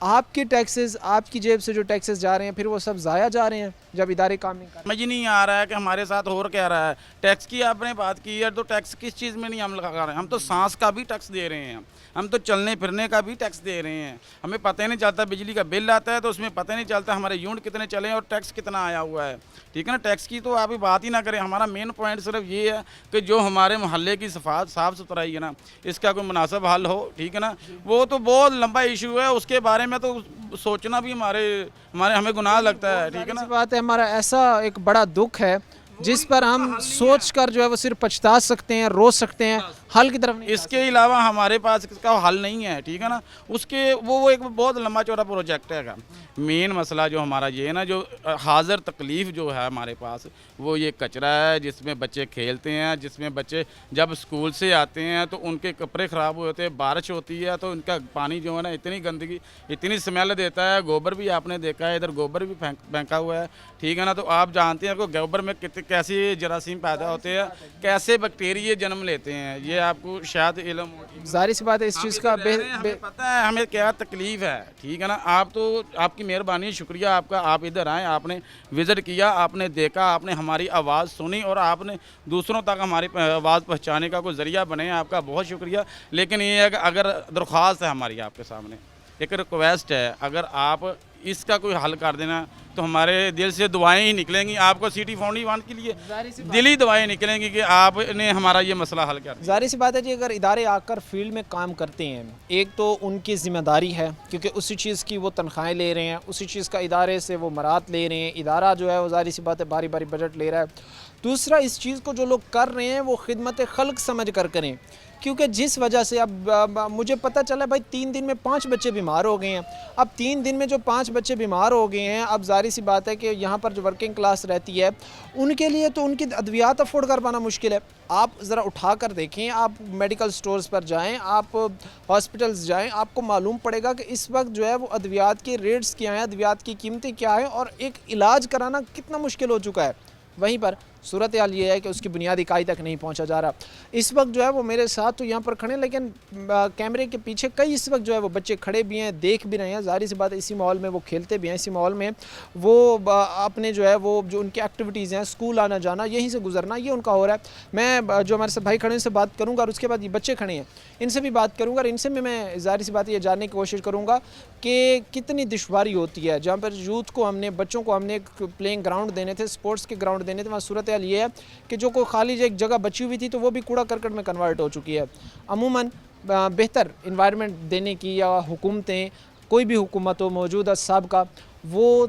आपके टैक्सेस, आपकी जेब से जो टैक्सेस जा रहे हैं फिर वो सब ज़ाया जा रहे हैं जब इदारे काम नहीं कर रहे। समझ नहीं आ रहा है कि हमारे साथ और क्या रहा है। टैक्स की आपने बात की है, तो टैक्स किस चीज़ में नहीं हम लगा रहे हैं? हम तो सांस का भी टैक्स दे रहे हैं, हम तो चलने फिरने का भी टैक्स दे रहे हैं। हमें पता ही नहीं चलता, बिजली का बिल आता है तो उसमें पता ही नहीं चलता हमारे यूनिट कितने चले और टैक्स कितना आया हुआ है, ठीक है ना। टैक्स की तो आप बात ही ना करें। हमारा मेन पॉइंट सिर्फ ये है कि जो हमारे मोहल्ले की साफ़ सुथराई है ना, इसका कोई मुनासिब हल हो, ठीक है ना। वो तो बहुत लंबा इशू है, उसके बारे में तो सोचना भी हमें गुनाह लगता है, ठीक है ना। बात है, हमारा ऐसा एक बड़ा दुख है जिस पर हम सोच कर जो है वो सिर्फ पछता सकते हैं, रो सकते हैं, हल की तरफ नहीं। इसके अलावा हमारे पास इसका हल नहीं है, ठीक है ना। उसके वो एक बहुत लंबा चौड़ा प्रोजेक्ट है। मेन मसला जो हमारा ये है ना, जो हाज़िर तकलीफ़ जो है हमारे पास, वो ये कचरा है जिसमें बच्चे खेलते हैं, जिसमें बच्चे जब स्कूल से आते हैं तो उनके कपड़े ख़राब होते हैं, बारिश होती है तो उनका पानी जो है ना इतनी गंदगी, इतनी स्मेल देता है। गोबर भी आपने देखा है, इधर गोबर भी फेंका हुआ है, ठीक है ना। तो आप जानते हैं कि गोबर में कैसे जरासीम पैदा होते हैं, कैसे बैक्टीरिया जन्म लेते हैं, ये आपको शायद इल्म हो। ज़ाहिर सी बात है इस चीज़ का हमें पता है हमें क्या तकलीफ़ है, ठीक है ना। आप तो आपकी मेहरबानी, शुक्रिया आपका, आप इधर आए, आपने विज़िट किया, आपने देखा, आपने हमारी आवाज़ सुनी और आपने दूसरों तक हमारी आवाज़ पहुँचाने का कोई ज़रिया बने, आपका बहुत शुक्रिया। लेकिन ये है कि अगर दरख्वास्त है हमारी आपके सामने, एक रिक्वेस्ट है, अगर आप इसका कोई हल कर देना तो हमारे दिल से दुआएं ही निकलेंगी। आपको सिटी फाउंडेशन के लिए दिली दुआएं निकलेंगी कि आपने हमारा ये मसला हल कर दिया। ज़ाहिर सी बात है जी, अगर इदारे आकर फील्ड में काम करते हैं, एक तो उनकी ज़िम्मेदारी है क्योंकि उसी चीज़ की वो तनख्वाहें ले रहे हैं, उसी चीज़ का इदारे से वो मरात ले रहे हैं, इदारा जो है वो ज़ाहिर सी बात है बारी बारी बजट ले रहा है। दूसरा, इस चीज़ को जो लोग कर रहे हैं वो खिदमत खल्क समझ कर करें, क्योंकि जिस वजह से अब मुझे पता चला भाई 3 दिन में 5 बच्चे बीमार हो गए हैं। अब 3 दिन में जो 5 5 بچے بیمار ہو گئے ہیں. اب ظاہر سی بات ہے کہ یہاں پر جو ورکنگ کلاس رہتی ہے ان کے لیے تو ان کی ادویات افورڈ کر پانا مشکل ہے. آپ ذرا اٹھا کر دیکھیں, آپ میڈیکل سٹورز پر جائیں, آپ ہاسپٹلز جائیں, آپ کو معلوم پڑے گا کہ اس وقت جو ہے وہ ادویات کے ریٹس کیا ہیں, ادویات کی قیمتیں کیا ہیں, اور ایک علاج کرانا کتنا مشکل ہو چکا ہے. وہیں پر صورتحال یہ ہے کہ اس کی بنیادی اکائی تک نہیں پہنچا جا رہا. اس وقت جو ہے وہ میرے ساتھ تو یہاں پر کھڑے ہیں, لیکن کیمرے کے پیچھے کئی اس وقت جو ہے وہ بچے کھڑے بھی ہیں, دیکھ بھی رہے ہیں. ظاہر سی بات ہے اسی ماحول میں وہ کھیلتے بھی ہیں, اسی ماحول میں وہ اپنے جو ہے وہ جو ان کی ایکٹیویٹیز ہیں, اسکول آنا جانا, یہیں سے گزرنا, یہ ان کا ہو رہا ہے. میں جو ہمارے ساتھ بھائی کھڑے ہیں ان سے بات کروں گا, اور اس کے بعد یہ بچے کھڑے ہیں ان سے بھی بات کروں گا, اور ان سے میں ظاہر سی بات یہ جاننے کی کوشش کروں گا کہ کتنی دشواری ہوتی ہے. جہاں پر یوتھ کو ہم نے, بچوں کو ہم نے پلینگ گراؤنڈ دینے تھے, سپورٹس کے گراؤنڈ دینے تھے, وہاں صورتحال یہ ہے کہ جو کوئی خالی ایک جگہ بچی ہوئی تھی تو وہ بھی کوڑا کرکٹ میں کنورٹ ہو چکی ہے. عموماً بہتر انوائرمنٹ دینے کی, یا حکومتیں, کوئی بھی حکومت ہو موجودہ سابقہ, وہ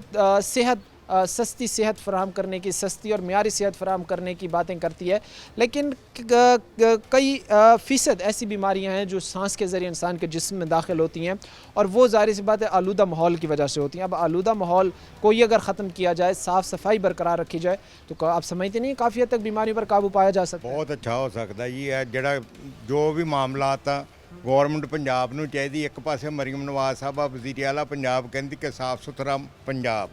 سستی صحت فراہم کرنے کی, سستی اور معیاری صحت فراہم کرنے کی باتیں کرتی ہے, لیکن کئی فیصد ایسی بیماریاں ہیں جو سانس کے ذریعے انسان کے جسم میں داخل ہوتی ہیں, اور وہ ظاہر سی بات ہے آلودہ ماحول کی وجہ سے ہوتی ہیں. اب آلودہ ماحول کو یہ اگر ختم کیا جائے, صاف صفائی برقرار رکھی جائے, تو آپ سمجھتے نہیں کافی حد تک بیماریوں پر قابو پایا جا سکتا ہے. ਬਹੁਤ ਅੱਛਾ ਹੋ ਸਕਦਾ ਜੀ. ਇਹ ਜਿਹੜਾ ਜੋ ਵੀ ਮਾਮਲਾਤ ਆ ਗੌਰਮੈਂਟ ਪੰਜਾਬ ਨੂੰ ਚਾਹੀਦੀ, ਇੱਕ ਪਾਸੇ ਮਰੀਮ ਨਵਾਜ਼ ਸਾਹਿਬਾ ਵਜ਼ੀਰ ਆਲਾ ਪੰਜਾਬ ਕਹਿੰਦੀ ਕਿ ਸਾਫ਼ ਸੁਥਰਾ ਪੰਜਾਬ,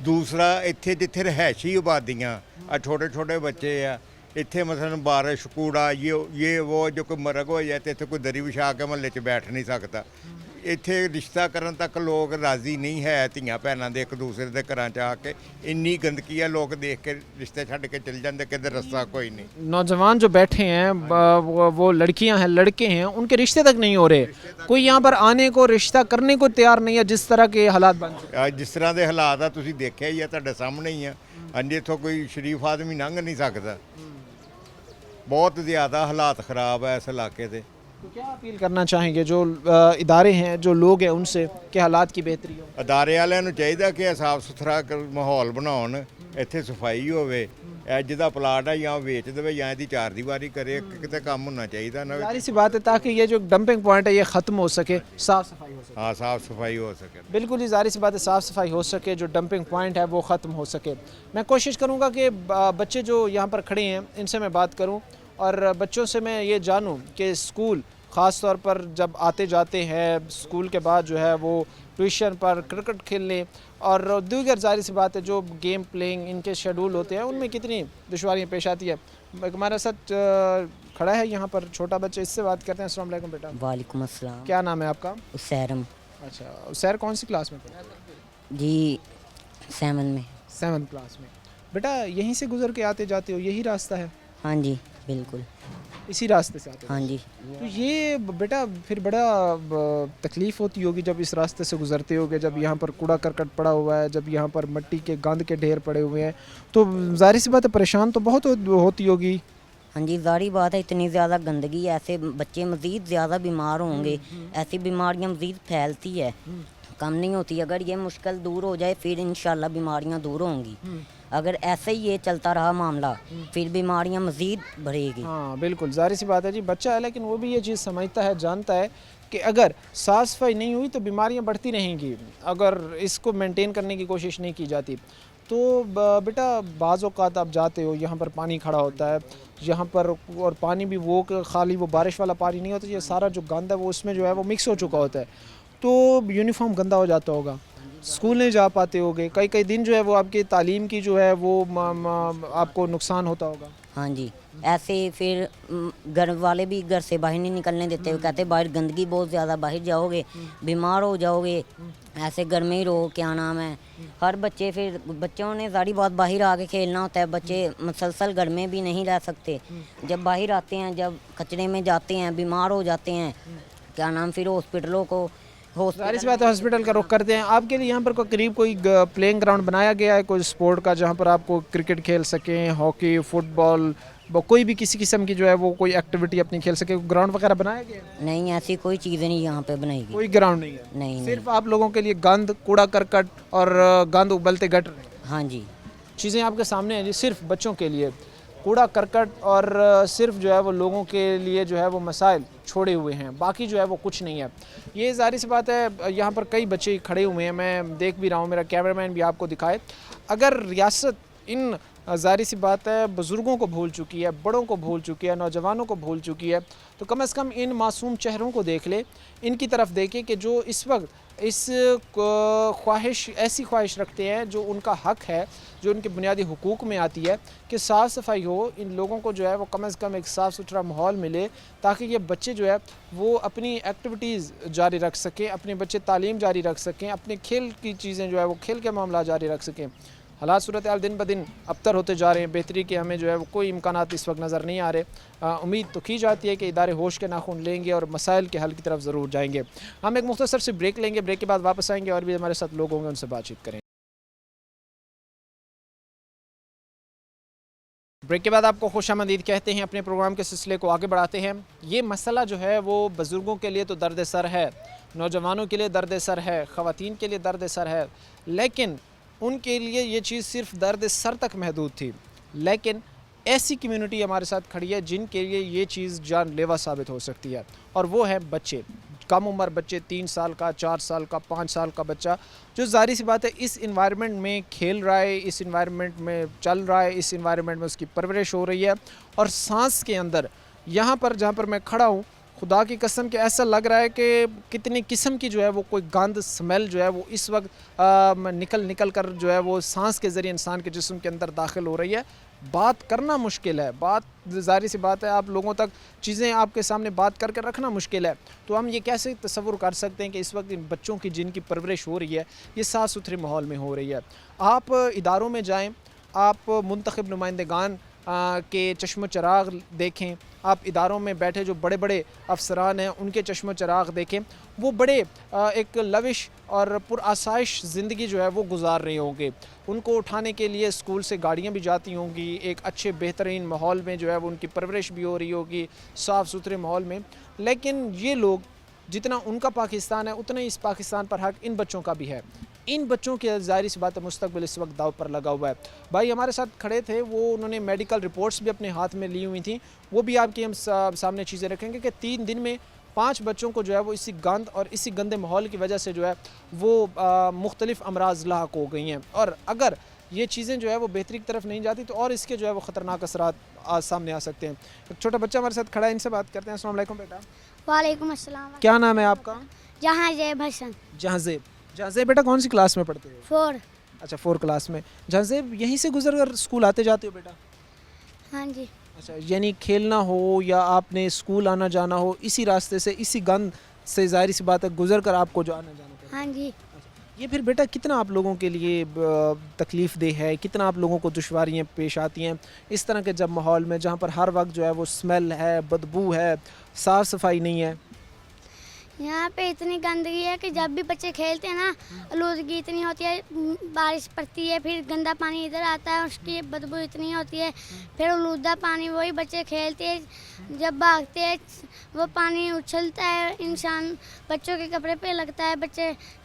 ਦੂਸਰਾ ਇੱਥੇ ਜਿੱਥੇ ਰਿਹਾਇਸ਼ੀ ਆਬਾਦੀਆਂ ਆ ਛੋਟੇ ਛੋਟੇ ਬੱਚੇ ਆ, ਇੱਥੇ ਮਸਲਨ ਬਾਰਿਸ਼ ਕੂੜਾ ਇਹ ਉਹ ਜੋ ਕੋਈ ਮਰਗ ਹੋ ਜਾਏ ਤੇ ਇੱਥੇ ਕੋਈ ਦਰੀ ਵਿਛਾ ਕੇ ਮਹੱਲੇ 'ਚ ਬੈਠ ਨਹੀਂ ਸਕਦਾ. ਇੱਥੇ ਰਿਸ਼ਤਾ ਕਰਨ ਤੱਕ ਲੋਕ ਰਾਜ਼ੀ ਨਹੀਂ ਹੈ, ਧੀਆਂ ਭੈਣਾਂ ਦੇ ਇੱਕ ਦੂਸਰੇ ਦੇ ਘਰਾਂ 'ਚ ਆ ਕੇ ਇੰਨੀ ਗੰਦਗੀ ਹੈ, ਲੋਕ ਦੇਖ ਕੇ ਰਿਸ਼ਤੇ ਛੱਡ ਕੇ ਚਲ ਜਾਂਦੇ, ਕਿਤੇ ਰਸਤਾ ਕੋਈ ਨਹੀਂ. نوجوان جو بیٹھے ہیں وہ لڑکیاں ہیں, لڑکے ہیں, ان کے رشتے تک نہیں ہو رہے, کوئی یہاں پر آنے کو, رشتہ کرنے کو تیار نہیں ہے, جس طرح کے حالات بن چکے ہیں. ਅੱਜ ਜਿਸ ਤਰ੍ਹਾਂ ਦੇ ਹਾਲਾਤ ਆ ਤੁਸੀਂ ਦੇਖਿਆ ਹੀ ਆ, ਤੁਹਾਡੇ ਸਾਹਮਣੇ ਹੀ ਆ. ਹਾਂਜੀ, ਇੱਥੋਂ ਕੋਈ ਸ਼ਰੀਫ ਆਦਮੀ ਲੰਘ ਨਹੀਂ ਸਕਦਾ. ਬਹੁਤ ਜ਼ਿਆਦਾ ਹਾਲਾਤ ਖਰਾਬ ਹੈ ਇਸ ਇਲਾਕੇ ਦੇ. تو کیا اپیل کرنا چاہیں گے جو ادارے ہیں, جو لوگ ہیں, ان سے کہ حالات کی بہتری ہو؟ ਅਦਾਰੇ ਵਾਲਿਆਂ ਨੂੰ ਚਾਹੀਦਾ ਕਿ ਸਾਫ਼ ਸੁਥਰਾ ਮਾਹੌਲ ਬਣਾਉਣ, ਇੱਥੇ ਸਫਾਈ ਹੋਵੇ. ਇਹ ਜਿਹਦਾ ਪਲਾਟ ਆ ਜਾਂ ਵੇਚ ਦੇਵੇ ਜਾਂ ਇਹਦੀ ਚਾਰ ਦੀਵਾਰੀ ਕਰੇ, ਕਿਤੇ ਕੰਮ ਹੋਣਾ ਚਾਹੀਦਾ ਨਾ. ظاہر سی بات ہے تاکہ یہ جو ڈمپنگ پوائنٹ ہے یہ ختم ہو سکے, صاف صفائی ہو سکے. ਹਾਂ ਸਾਫ਼ ਸਫਾਈ ਹੋ ਸਕੇ. بالکل ہی ظاہر سی بات ہے, صاف صفائی ہو سکے, جو ڈمپنگ پوائنٹ ہے وہ ختم ہو سکے. میں کوشش کروں گا کہ بچے جو یہاں پر کھڑے ہیں ان سے میں بات کروں, اور بچوں سے میں یہ جانوں کہ اسکول خاص طور پر جب آتے جاتے ہیں, اسکول کے بعد جو ہے وہ ٹیوشن پر کرکٹ کھیلنے اور دیگر ظاہر سی بات ہے جو گیم پلینگ ان کے شیڈول ہوتے ہیں, ان میں کتنی دشواریاں پیش آتی ہے. ہمارے ساتھ کھڑا ہے یہاں پر چھوٹا بچہ, اس سے بات کرتے ہیں. السلام علیکم بیٹا. وعلیکم السلام. کیا نام ہے آپ کا؟ اسیرم. اچھا, سیر کون سی کلاس میں پڑھتے ہیں؟ جی 7 میں. 7 کلاس میں. بیٹا یہیں سے گزر کے آتے جاتے ہو, یہی راستہ ہے؟ ہاں جی بالکل, اسی راستے سے آتے ہو؟ ہاں جی. تو یہ بیٹا پھر بڑا تکلیف ہوتی ہوگی جب اس راستے سے گزرتے ہوگے, جب یہاں پر کوڑا کرکٹ پڑا ہوا ہے, جب یہاں پر مٹی کے گند کے ڈھیر پڑے ہوئے ہیں, تو ظاہر سی بات ہے پریشان تو بہت ہوتی ہوگی. ہاں جی ظاہری بات ہے, اتنی زیادہ گندگی, ایسے بچے مزید زیادہ بیمار ہوں گے, ایسی بیماریاں مزید پھیلتی ہے, کم نہیں ہوتی. اگر یہ مشکل دور ہو جائے پھر انشاءاللہ بیماریاں دور ہوں گی. اگر ایسے ہی یہ چلتا رہا معاملہ پھر بیماریاں مزید بڑھے گی. ہاں بالکل, ظاہر سی بات ہے جی, بچہ ہے لیکن وہ بھی یہ چیز سمجھتا ہے, جانتا ہے کہ اگر صاف صفائی نہیں ہوئی تو بیماریاں بڑھتی رہیں گی, اگر اس کو مینٹین کرنے کی کوشش نہیں کی جاتی. تو بیٹا بعض اوقات آپ جاتے ہو, یہاں پر پانی کھڑا ہوتا ہے یہاں پر, اور پانی بھی وہ خالی وہ بارش والا پانی نہیں ہوتا, یہ سارا جو گند ہے وہ اس میں جو ہے وہ مکس ہو چکا ہوتا ہے, تو یونیفارم گندا ہو جاتا ہوگا, اسکول نہیں جا پاتے ہوگے, کئی دن جو ہے وہ آپ کی تعلیم کی جو ہے وہ آپ کو نقصان ہوتا ہوگا. ہاں جی, ایسے پھر گھر والے بھی گھر سے باہر نہیں نکلنے دیتے, کہتے باہر گندگی بہت زیادہ, باہر جاؤ گے بیمار ہو جاؤ گے, ایسے گھر میں ہی رہو. کیا نام ہے, ہر بچے, پھر بچوں نے ظاہری بات باہر آ کے کھیلنا ہوتا ہے, بچے مسلسل گھر میں بھی نہیں رہ سکتے. جب باہر آتے ہیں, جب کچرے میں جاتے ہیں, بیمار ہو جاتے ہیں, کیا نام, پھر ہاسپٹلوں کو, ظاہر سی بات ہے ہاسپٹل کا رخ کرتے ہیں. آپ کے لیے یہاں پر قریب کوئی پلینگ گراؤنڈ بنایا گیا ہے کوئی اسپورٹ کا, جہاں پر آپ کو کرکٹ کھیل سکیں, ہاکی, فٹ بال, کوئی بھی کسی قسم کی جو ہے وہ کوئی ایکٹیویٹی اپنی کھیل سکے, گراؤنڈ وغیرہ بنایا گیا ہے؟ نہیں, ایسی کوئی چیز نہیں یہاں پہ بنائی گئی, کوئی گراؤنڈ نہیں ہے, نہیں. صرف آپ لوگوں کے لیے گند, کوڑا کرکٹ اور گند ابلتے گٹر. ہاں جی, چیزیں آپ کے سامنے ہیں جی, صرف بچوں کے لیے. کوڑا کرکٹ اور صرف جو ہے وہ لوگوں کے لیے جو ہے وہ مسائل چھوڑے ہوئے ہیں، باقی جو ہے وہ کچھ نہیں ہے۔ یہ ظاہر سی بات ہے، یہاں پر کئی بچے کھڑے ہوئے ہیں، میں دیکھ بھی رہا ہوں، میرا کیمرہ مین بھی آپ کو دکھائے۔ اگر ریاست ان ظاہر سی بات ہے بزرگوں کو بھول چکی ہے، بڑوں کو بھول چکی ہے، نوجوانوں کو بھول چکی ہے، تو کم از کم ان معصوم چہروں کو دیکھ لے، ان کی طرف دیکھیں کہ جو اس وقت اس ایسی خواہش رکھتے ہیں جو ان کا حق ہے، جو ان کے بنیادی حقوق میں آتی ہے کہ صاف صفائی ہو، ان لوگوں کو جو ہے وہ کم از کم ایک صاف ستھرا ماحول ملے تاکہ یہ بچے جو ہے وہ اپنی ایکٹیویٹیز جاری رکھ سکیں، اپنے بچے تعلیم جاری رکھ سکیں، اپنے کھیل کی چیزیں جو ہے وہ کھیل کے معاملات جاری رکھ سکیں۔ حالات صورتحال دن بدن ابتر ہوتے جا رہے ہیں، بہتری کے ہمیں جو ہے وہ کوئی امکانات اس وقت نظر نہیں آ رہے۔ امید تو کی جاتی ہے کہ ادارے ہوش کے ناخن لیں گے اور مسائل کے حل کی طرف ضرور جائیں گے۔ ہم ایک مختصر سے بریک لیں گے، بریک کے بعد واپس آئیں گے اور بھی ہمارے ساتھ لوگ ہوں گے، ان سے بات چیت کریں گے۔ بریک کے بعد آپ کو خوش آمدید کہتے ہیں، اپنے پروگرام کے سلسلے کو آگے بڑھاتے ہیں۔ یہ مسئلہ جو ہے وہ بزرگوں کے لیے تو درد سر ہے، نوجوانوں کے لیے درد سر ہے، خواتین کے لیے درد سر ہے، لیکن ان کے لیے یہ چیز صرف درد سر تک محدود تھی، لیکن ایسی کمیونٹی ہمارے ساتھ کھڑی ہے جن کے لیے یہ چیز جان لیوا ثابت ہو سکتی ہے، اور وہ ہے بچے، کم عمر بچے، 3 سال کا، 4 سال کا، 5 سال کا بچہ، جو ظاہری سی بات ہے اس انوائرمنٹ میں کھیل رہا ہے، اس انوائرمنٹ میں چل رہا ہے، اس انوائرمنٹ میں اس کی پرورش ہو رہی ہے، اور سانس کے اندر یہاں پر جہاں پر میں کھڑا ہوں، خدا کی قسم کہ ایسا لگ رہا ہے کہ کتنی قسم کی جو ہے وہ کوئی گند سمیل جو ہے وہ اس وقت نکل کر جو ہے وہ سانس کے ذریعے انسان کے جسم کے اندر داخل ہو رہی ہے۔ بات کرنا مشکل ہے، بات ظاہر سی بات ہے، آپ لوگوں تک چیزیں آپ کے سامنے بات کر کے رکھنا مشکل ہے، تو ہم یہ کیسے تصور کر سکتے ہیں کہ اس وقت ان بچوں کی جن کی پرورش ہو رہی ہے یہ صاف ستھرے ماحول میں ہو رہی ہے۔ آپ اداروں میں جائیں، آپ منتخب نمائندگان کے چشم و چراغ دیکھیں، آپ اداروں میں بیٹھے جو بڑے بڑے افسران ہیں ان کے چشم و چراغ دیکھیں، وہ بڑے ایک لوش اور پرآسائش زندگی جو ہے وہ گزار رہے ہوں گے، ان کو اٹھانے کے لیے اسکول سے گاڑیاں بھی جاتی ہوں گی، ایک اچھے بہترین ماحول میں جو ہے وہ ان کی پرورش بھی ہو رہی ہوگی، صاف ستھرے ماحول میں، لیکن یہ لوگ جتنا ان کا پاکستان ہے اتنا ہی اس پاکستان پر حق ان بچوں کا بھی ہے۔ ان بچوں کے ظاہری سی بات ہے مستقبل اس وقت داؤ پر لگا ہوا ہے۔ بھائی ہمارے ساتھ کھڑے تھے، وہ انہوں نے میڈیکل رپورٹس بھی اپنے ہاتھ میں لی ہوئی تھیں، وہ بھی آپ کی ہم سامنے چیزیں رکھیں گے کہ 3 دن میں 5 بچوں کو جو ہے وہ اسی گند اور اسی گندے ماحول کی وجہ سے جو ہے وہ مختلف امراض لاحق ہو گئی ہیں، اور اگر یہ چیزیں جو ہے وہ بہتری کی طرف نہیں جاتی تو اور اس کے جو ہے وہ خطرناک اثرات سامنے آ سکتے ہیں۔ ایک چھوٹا بچہ ہمارے ساتھ کھڑا ہے، ان سے بات کرتے ہیں۔ السلام علیکم بیٹا۔ وعلیکم السلام۔ کیا نام ہے آپ کا؟ جہاں زیب حسن۔ جہازیب۔ جہازیب بیٹا کون سی کلاس میں پڑھتے ہو؟ 4۔ اچھا 4 کلاس میں۔ جہازیب یہیں سے گزر کر اسکول آتے جاتے ہو بیٹا؟ ہاں جی۔ اچھا، یعنی کھیلنا ہو یا آپ نے اسکول آنا جانا ہو اسی راستے سے، اسی گند سے ظاہری سی بات ہے گزر کر آپ کو جو آنا جانا پڑتا ہے؟ ہاں جی۔ یہ پھر بیٹا کتنا آپ لوگوں کے لیے تکلیف دہ ہے، کتنا آپ لوگوں کو دشواریاں پیش آتی ہیں اس طرح کے جب ماحول میں جہاں پر ہر وقت جو ہے وہ اسمیل ہے، بدبو ہے، صاف صفائی نہیں ہے؟ یہاں پہ اتنی گندگی ہے کہ جب بھی بچے کھیلتے ہیں نا، آلودگی اتنی ہوتی ہے، بارش پڑتی ہے پھر گندا پانی ادھر آتا ہے، اس کی بدبو اتنی ہوتی ہے، پھر آلودہ پانی وہی بچے کھیلتے ہیں، جب بھاگتے ہیں وہ پانی اچھلتا ہے، انسان بچوں کے کپڑے پہ لگتا ہے،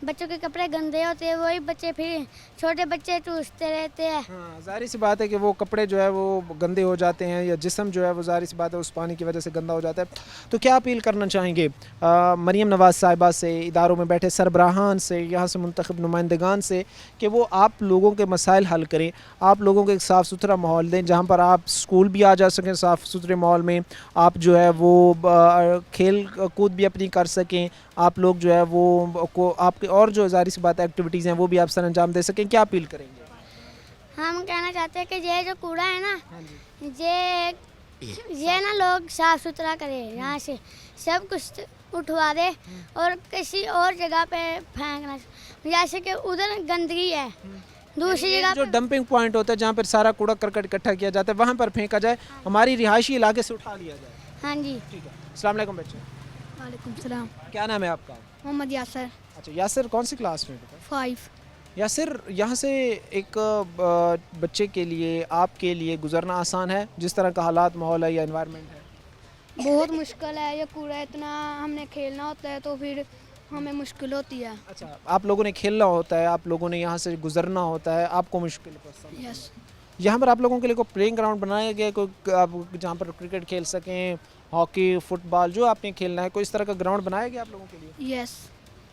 بچوں کے کپڑے گندے ہوتے ہیں، وہی بچے پھر چھوٹے بچے چوستے رہتے ہیں۔ ہاں ظاہر سی بات ہے کہ وہ کپڑے جو ہے وہ گندے ہو جاتے ہیں، یا جسم جو ہے وہ ظاہر سی بات ہے اس پانی کی وجہ سے گندا ہو جاتا ہے۔ تو کیا اپیل کرنا چاہیں گے مریم نواز صاحبہ سے، اداروں میں بیٹھے سربراہان سے، یہاں سے منتخب نمائندگان سے، کہ وہ آپ لوگوں کے مسائل حل کریں، آپ لوگوں کو ایک صاف ستھرا ماحول دیں جہاں پر آپ اسکول بھی آ جا سکیں صاف ستھرے ماحول میں، آپ جو ہے وہ کھیل کود بھی اپنی کر سکیں، آپ لوگ جو ہے وہ آپ کے اور جو ظاہری سی بات ایکٹیویٹیز ہیں وہ بھی آپ سر انجام دے سکیں؟ کیا اپیل کریں گے؟ ہم کہنا چاہتے ہیں کہ یہ جو کوڑا ہے نا، یہ نا لوگ صاف ستھرا کرے، یہاں سے سب کچھ اٹھوا دے اور کسی اور جگہ پہ پھینکنا، جیسے کہ ادھر گندگی ہے، دوسری جگہ جو ڈمپنگ پوائنٹ ہوتا ہے جہاں پر سارا کوڑا کرکٹ اکٹھا کیا جاتا ہے وہاں پر پھینکا جائے، ہماری رہائشی علاقے سے اٹھا لیا جائے۔ ہاں جی۔ ٹھیک ہے۔ السلام علیکم بچے۔ وعلیکم السلام۔ کیا نام ہے آپ کا؟ محمد یاسر۔ اچھا یاسر، کون سی کلاس میں؟ 5۔ یاسر، یہاں سے ایک بچے کے لیے، آپ کے لیے گزرنا آسان ہے جس طرح کا حالات ماحول ہے یا انوائرمنٹ ہے؟ بہت مشکل ہے، یہ کوڑا اتنا ہم نے کھیلنا ہوتا ہے تو پھر ہمیں مشکل ہوتی ہے۔ اچھا، آپ لوگوں نے کھیلنا ہوتا ہے، آپ لوگوں نے یہاں سے گزرنا ہوتا ہے، آپ کو مشکل پسند ہے؟ یس۔ यहाँ पर आप लोगों के लिए कोई प्लेइंग ग्राउंड बनाया गया है, कोई आप जहाँ पर क्रिकेट खेल सकें, हॉकी, फुटबॉल, जो आपने खेलना है, कोई इस तरह का ग्राउंड बनाया गया आप लोगों के लिए? यस।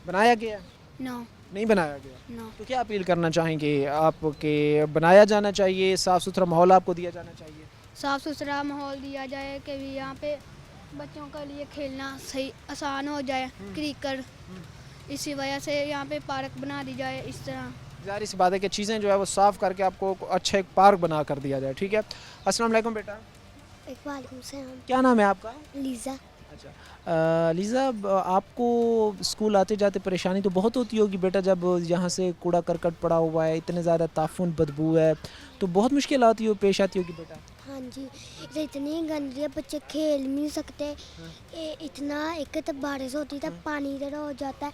बनाया गया है? नो। नहीं बनाया गया? नो। तो क्या अपील करना चाहेंगे आप कि बनाया जाना चाहिए, साफ़ सुथरा माहौल आपको दिया जाना चाहिए? साफ़ सुथरा माहौल दिया जाए कि भी यहाँ पे बच्चों के लिए खेलना सही आसान हो जाए, क्रिकेट, इसी वजह से यहाँ पे पार्क बना दी जाए इस तरह। ज़ाहिर सी बात है कि चीज़ें जो है वो साफ़ करके आपको अच्छा एक पार्क बना कर दिया जाए, ठीक है। अस्सलाम वालेकुम बेटा, वालेकुम सलाम। क्या नाम है आपका? लीज़ा। अच्छा लीज़ा, आपको स्कूल आते जाते परेशानी तो बहुत होती होगी बेटा, जब यहाँ से कूड़ा करकट पड़ा हुआ है, इतने ज़्यादा ताफुन बदबू है, तो बहुत मुश्किल आती हो, पेश आती होगी बेटा? हाँ जी, तो इतनी गंदी है, बच्चे खेल भी नहीं सकते। इतना एक तो बारिश होती है, पानी इधर हो जाता है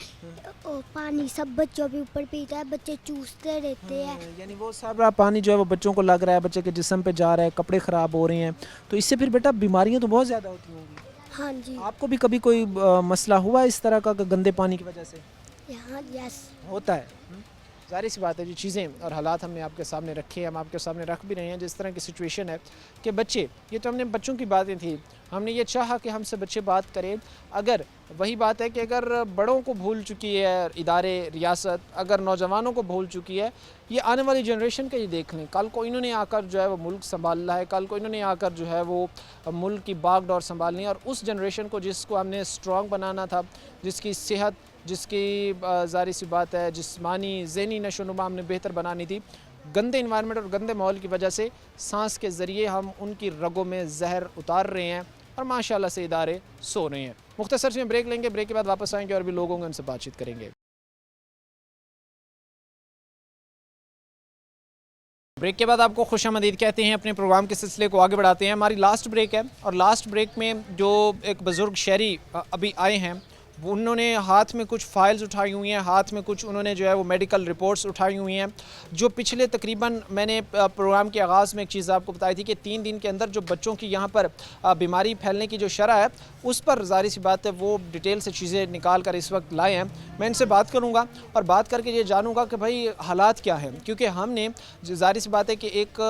और पानी सब बच्चों के ऊपर पीता है, बच्चे चूसते रहते हैं। यानी वो सारा पानी जो है वो बच्चों को लग रहा है, बच्चे के जिस्म पे जा रहा है, कपड़े ख़राब हो रहे हैं, तो इससे फिर बेटा बीमारियाँ तो बहुत ज़्यादा होती होंगी। हाँ जी। आपको भी कभी कोई मसला हुआ इस तरह का गंदे पानी की वजह से? यहाँ यस होता है। ज़ाहिर सी बात है, जो चीज़ें और हालात हमने आपके सामने रखे, हम आपके सामने रख भी रहे हैं। जिस तरह की सिचुएशन है कि बच्चे, ये तो हमने बच्चों की बातें थी, हमने ये चाहा कि हमसे बच्चे बात करें। अगर वही बात है कि अगर बड़ों को भूल चुकी है इदारे, रियासत, अगर नौजवानों को भूल चुकी है, ये आने वाली जनरेशन का ही देख लें। कल को इन्होंने आकर जो है वो मुल्क संभालना है, कल को इन्होंने आकर जो है वो मुल्क की बागडोर संभालनी है, और उस जनरेशन को जिसको हमने स्ट्रॉन्ग बनाना था, जिसकी सेहत, जिसकी ज़ाहिर सी बात है जिस्मानी ज़हनी नशोनुमा हमने बेहतर बनानी थी, गंदे इन्वायरमेंट और गंदे माहौल की वजह से सांस के ज़रिए हम उनकी रगों में जहर उतार रहे हैं और माशाल्लाह से इदारे सो रहे हैं। मुख्तसर से ब्रेक लेंगे, ब्रेक के बाद वापस आएंगे और भी लोग होंगे, उनसे बातचीत करेंगे। ब्रेक के बाद आपको खुशामदीद कहते हैं, अपने प्रोग्राम के सिलसिले को आगे बढ़ाते हैं। हमारी लास्ट ब्रेक है और लास्ट ब्रेक में जो एक बुज़ुर्ग शहरी अभी आए हैं, उन्होंने हाथ में कुछ फाइल्स उठाई हुई हैं, हाथ में कुछ उन्होंने जो है वो मेडिकल रिपोर्ट्स उठाई हुई हैं, जो पिछले तकरीबन, मैंने प्रोग्राम के आगाज़ में एक चीज़ आपको बताई थी कि 3 दिन के अंदर जो बच्चों की यहाँ पर बीमारी फैलने की जो शरह है, उस पर ज़ाहिर सी बात है वो डिटेल से चीज़ें निकाल कर इस वक्त लाए हैं। मैं इनसे बात करूँगा और बात करके ये जानूँगा कि भाई हालात क्या हैं, क्योंकि हमने ज़ाहिर सी बात है कि एक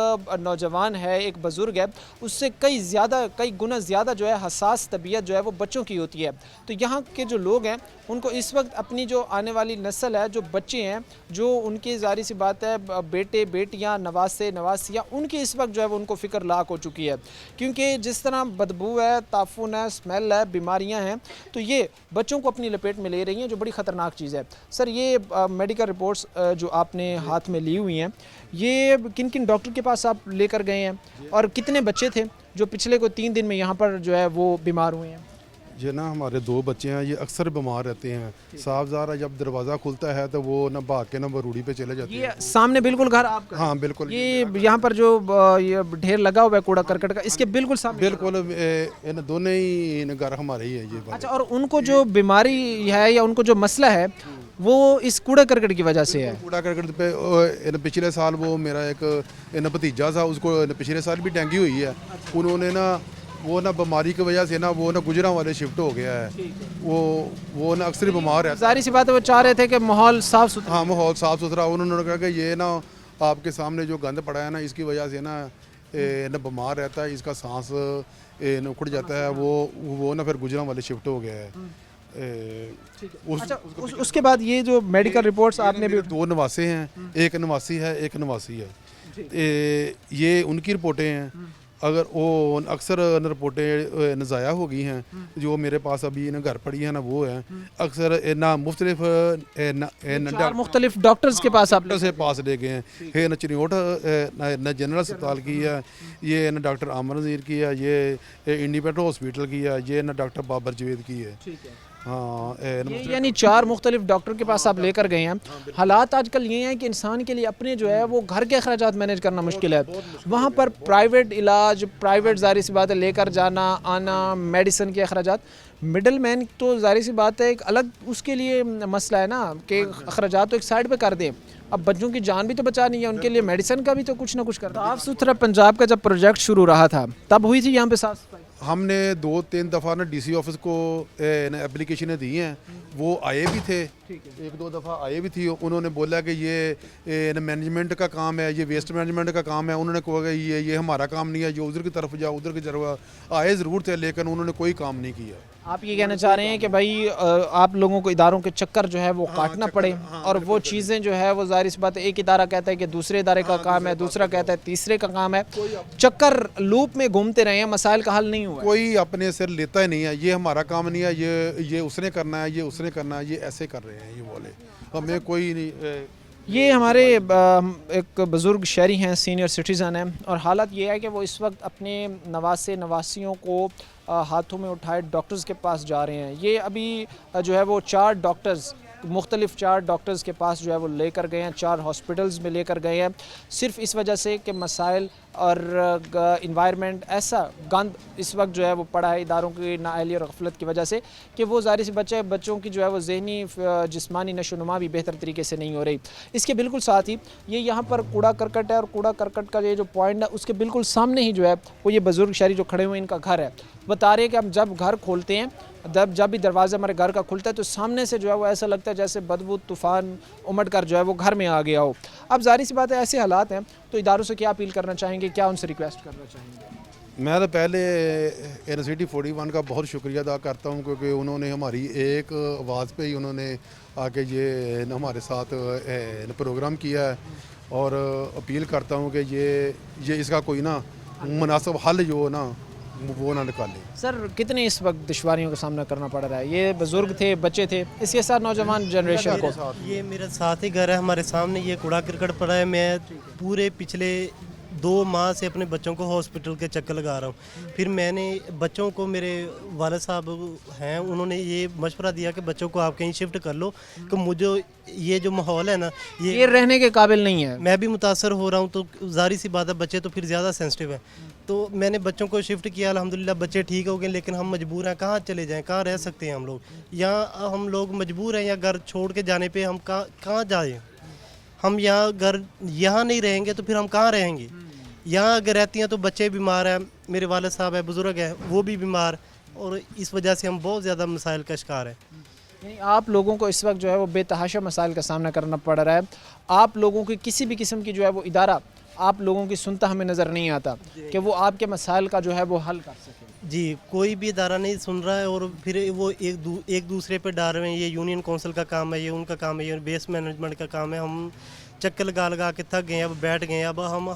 नौजवान है, एक बुज़ुर्ग है, उससे कई गुना ज़्यादा जो है हसास तबीयत जो है वो बच्चों की होती है। तो यहाँ के जो लोग हैं उनको इस वक्त अपनी जो आने वाली नस्ल है, जो बच्चे हैं, जो उनकी ज़ाहिर सी बात है बेटे बेटियां, नवासे नवासियां, उनकी इस वक्त जो है वो उनको फ़िक्र लाक हो चुकी है, क्योंकि जिस तरह बदबू है, ताफुन है, स्मेल है, बीमारियां हैं, तो ये बच्चों को अपनी लपेट में ले रही हैं, जो बड़ी ख़तरनाक चीज़ है। सर, ये मेडिकल रिपोर्ट्स जो आपने हाथ में ली हुई हैं, ये किन किन डॉक्टर के पास आप लेकर गए हैं और कितने बच्चे थे जो पिछले को 3 दिन में यहाँ पर जो है वो बीमार हुए हैं? ये ना हमारे 2 बच्चे हैं, ये अक्सर बीमार रहते हैं। साफ ज़ाहिर है, जब दरवाज़ा खुलता है तो वो ना भाग के ना बरूड़ी पे चले जाते हैं। ये सामने बिल्कुल घर आपका? हाँ बिल्कुल। ये यहाँ पर जो ये ढेर लगा हुआ है कूड़ा करकट का, इसके बिल्कुल सामने? बिल्कुल, इन दोनों ही इन घर हमारे ही है ये वाले। अच्छा, और उनको जो बीमारी है या उनको जो मसला है वो इस कूड़ा करकट की वजह से है? कूड़ा करकट पे इन पिछले साल वो मेरा एक इन भतीजा था, उसको पिछले साल भी डेंगू हुई है। उन्होंने ना वो ना बीमारी की वजह से ना वो ना गुजरा वाले शिफ्ट हो गया है, वो ना अक्सर बीमार है। जाहिर सी बात है वो चाह रहे थे कि माहौल साफ सुथरा। हाँ, माहौल साफ सुथरा। उन्होंने कहा कि ये ना आपके सामने जो गंद पड़ा है ना, इसकी वजह से ना ना बीमार रहता है, इसका सांस उखड़ जाता है, वो ना फिर गुजरा वाले शिफ्ट हो गया है। अच्छा, उसके बाद ये जो मेडिकल रिपोर्ट्स आपने भी? 2 नवासे हैं, एक नवासी है, एक नवासी है। ये उनकी रिपोर्टें हैं। अगर वो अक्सर रिपोर्टें नज़ाया हो गई हैं, जो मेरे पास अभी ना घर पड़ी है ना, वो है अक्सर ना मुख्तलिफ मुख्तलिफ डॉक्टर्स के पास आप से पास ले गए हैं। न चिन्होट न जनरल अस्पताल की है, ये न डॉक्टर आमर नज़ीर की है, ये इंडिपेंडेंट हॉस्पिटल की है, ये न डॉक्टर बाबर जवेद की है। हाँ, यानी 4 मुख्तलिफ डॉक्टर के पास आप लेकर गए हैं। हालात आजकल ये हैं कि इंसान के लिए अपने जो है वो घर के अखराजात मैनेज करना मुश्किल है, वहाँ पर प्राइवेट इलाज, प्राइवेट ज़ाहिर सी बात है लेकर जाना आना, मेडिसिन के अखराजात, मिडल मैन तो ज़ाहिर सी बात है एक अलग उसके लिए मसला है ना कि अखराजात तो एक साइड पे कर दें। अब बच्चों की जान भी तो बचानी है, उनके लिए मेडिसिन का भी तो कुछ ना कुछ करना। साफ़ सुथरा पंजाब का जब प्रोजेक्ट शुरू रहा था तब हुई थी यहाँ पे साफ सफाई? ہم نے 2-3 دفعہ نا ڈی سی آفس کو اپلیکیشنیں دی ہیں, وہ آئے بھی تھے, 1-2 دفعہ آئے بھی تھی. انہوں نے بولا کہ یہ مینجمنٹ کا کام ہے, یہ ویسٹ مینجمنٹ کا کام ہے. انہوں نے کہا کہ یہ ہمارا کام نہیں ہے, یہ ادھر کی طرف جاؤ, ادھر کی طرف. آئے ضرور تھے لیکن انہوں نے کوئی کام نہیں کیا. آپ یہ کہنا چاہ رہے ہیں کہ بھائی آپ لوگوں کو اداروں کے چکر جو ہے وہ کاٹنا پڑے, اور وہ چیزیں جو ہے وہ ظاہر سی بات ہے ایک ادارہ کہتا ہے کہ دوسرے ادارے کا کام ہے, دوسرا کہتا ہے تیسرے کا کام ہے, چکر لوپ میں گھومتے رہے ہیں, مسائل کا حل نہیں ہوا. کوئی اپنے سر لیتا ہی نہیں ہے, یہ ہمارا کام نہیں ہے, یہ اس نے کرنا ہے, یہ اس نے کرنا ہے, یہ ایسے کر رہے ہیں یہ والے, ہمیں کوئی نہیں. یہ ہمارے ایک بزرگ شہری ہیں, سینئر سٹیزن ہیں, اور حالت یہ ہے کہ وہ اس وقت اپنے نواسیوں کو ہاتھوں میں اٹھائے ڈاکٹرز کے پاس جا رہے ہیں. یہ ابھی جو ہے وہ 4 ڈاکٹرز, مختلف 4 ڈاکٹرز کے پاس جو ہے وہ لے کر گئے ہیں, 4 ہاسپٹلز میں لے کر گئے ہیں, صرف اس وجہ سے کہ مسائل اور انوائرمنٹ ایسا گند اس وقت جو ہے وہ پڑا ہے اداروں کی نااہلی اور غفلت کی وجہ سے, کہ وہ ظاہر سی بچوں کی جو ہے وہ ذہنی جسمانی نشو و نما بھی بہتر طریقے سے نہیں ہو رہی. اس کے بالکل ساتھ ہی یہ یہاں پر کوڑا کرکٹ ہے, اور کوڑا کرکٹ کا یہ جو پوائنٹ ہے اس کے بالکل سامنے ہی جو ہے وہ یہ بزرگ شہری جو کھڑے ہوئے ان کا گھر ہے. بتا رہے ہیں کہ ہم جب گھر کھولتے ہیں, جب بھی دروازہ ہمارے گھر کا کھلتا ہے تو سامنے سے جو ہے وہ ایسا لگتا ہے جیسے بدبو طوفان امڑ کر جو ہے وہ گھر میں آ گیا ہو. اب ظاہر سی بات ہے ایسے حالات ہیں, تو اداروں سے کیا اپیل کرنا چاہیں گے, کیا ان سے ریکویسٹ کرنا چاہیں گے؟ میں تو پہلے NCT 41 کا بہت شکریہ ادا کرتا ہوں, کیونکہ انہوں نے ہماری ایک آواز پہ ہی انہوں نے آ کے یہ ہمارے ساتھ پروگرام کیا ہے, اور اپیل کرتا ہوں کہ یہ اس کا کوئی نا مناسب حل جو نا وہ نہ نکالے. سر کتنے اس وقت دشواریوں کا سامنا کرنا پڑ رہا ہے؟ یہ بزرگ تھے, بچے تھے, اس کے ساتھ نوجوان جنریشن کو. یہ میرے ساتھ ہی گھر ہے, ہمارے سامنے یہ کوڑا کرکٹ پڑا ہے. میں پورے پچھلے 2 ماہ سے اپنے بچوں کو ہاسپٹل کے چکر لگا رہا ہوں. پھر میں نے بچوں کو, میرے والد صاحب ہیں, انہوں نے یہ مشورہ دیا کہ بچوں کو آپ کہیں شفٹ کر لو, کہ مجھے یہ جو ماحول ہے نا یہ رہنے کے قابل نہیں ہے. میں بھی متاثر ہو رہا ہوں, تو ظاہر سی بات ہے بچے تو پھر زیادہ سینسٹیو ہیں. تو میں نے بچوں کو شفٹ کیا, الحمدللہ بچے ٹھیک ہو گئے, لیکن ہم مجبور ہیں, کہاں چلے جائیں, کہاں رہ سکتے ہیں ہم لوگ, یہاں ہم لوگ مجبور ہیں, یا گھر چھوڑ کے جانے پہ ہم کہاں جائیں. ہم یہاں نہیں رہیں گے تو پھر ہم کہاں رہیں گے. یہاں اگر رہتی ہیں تو بچے بیمار ہیں, میرے والد صاحب ہیں, بزرگ ہیں, وہ بھی بیمار, اور اس وجہ سے ہم بہت زیادہ مسائل کا شکار ہیں. یعنی آپ لوگوں کو اس وقت جو ہے وہ بے تحاشا مسائل کا سامنا کرنا پڑ رہا ہے. آپ لوگوں کی کسی بھی قسم کی جو ہے وہ ادارہ آپ لوگوں کی سنتا ہمیں نظر نہیں آتا کہ وہ آپ کے مسائل کا جو ہے وہ حل کر سکے. جی, کوئی بھی ادارہ نہیں سن رہا ہے, اور پھر وہ ایک دوسرے پہ ڈال رہے ہیں, یہ یونین کونسل کا کام ہے, یہ ان کا کام ہے, یہ بیس مینجمنٹ کا کام ہے. ہم چکر لگا کے تھک گئے, اب بیٹھ گئے. اب ہم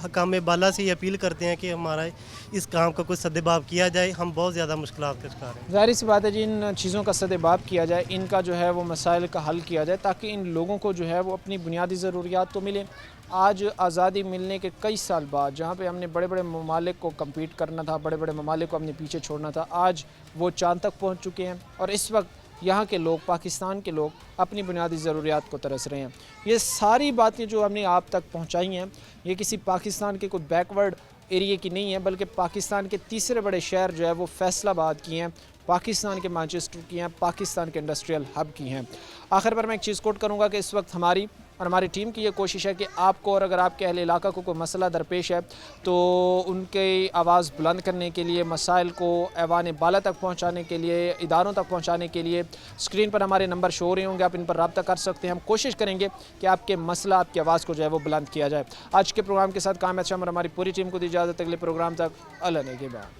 حکام بالا سے یہ اپیل کرتے ہیں کہ ہمارا اس کام کا کوئی سدباب کیا جائے. ہم بہت زیادہ مشکلات کا شکار ہیں. ظاہر سی بات ہے جی, ان چیزوں کا سدباب کیا جائے, ان کا جو ہے وہ مسائل کا حل کیا جائے, تاکہ ان لوگوں کو جو ہے وہ اپنی بنیادی ضروریات تو ملیں. آج آزادی ملنے کے کئی سال بعد, جہاں پہ ہم نے بڑے بڑے ممالک کو کمپیٹ کرنا تھا, بڑے بڑے ممالک کو ہم نے پیچھے چھوڑنا تھا, آج وہ چاند تک پہنچ چکے ہیں, اور اس وقت یہاں کے لوگ, پاکستان کے لوگ اپنی بنیادی ضروریات کو ترس رہے ہیں. یہ ساری باتیں جو ہم نے آپ تک پہنچائی ہیں, یہ کسی پاکستان کے کوئی بیکورڈ ایریے کی نہیں ہے, بلکہ پاکستان کے تیسرے بڑے شہر جو ہے وہ فیصل آباد کی ہیں, پاکستان کے مانچسٹر کی ہیں, پاکستان کے انڈسٹریل ہب کی ہیں. آخر پر میں ایک چیز کوٹ کروں گا کہ اس وقت ہماری اور ہماری ٹیم کی یہ کوشش ہے کہ آپ کو, اور اگر آپ کے اہل علاقہ کو کوئی مسئلہ درپیش ہے تو ان کی آواز بلند کرنے کے لیے, مسائل کو ایوان بالا تک پہنچانے کے لیے, اداروں تک پہنچانے کے لیے اسکرین پر ہمارے نمبر شو ہو رہے ہوں گے, آپ ان پر رابطہ کر سکتے ہیں. ہم کوشش کریں گے کہ آپ کے مسئلہ, آپ کی آواز کو جو ہے وہ بلند کیا جائے. آج کے پروگرام کے ساتھ کام ہے, اور ہماری پوری ٹیم کو دی اجازت. اگلے پروگرام تک اللہ نے کے بعد.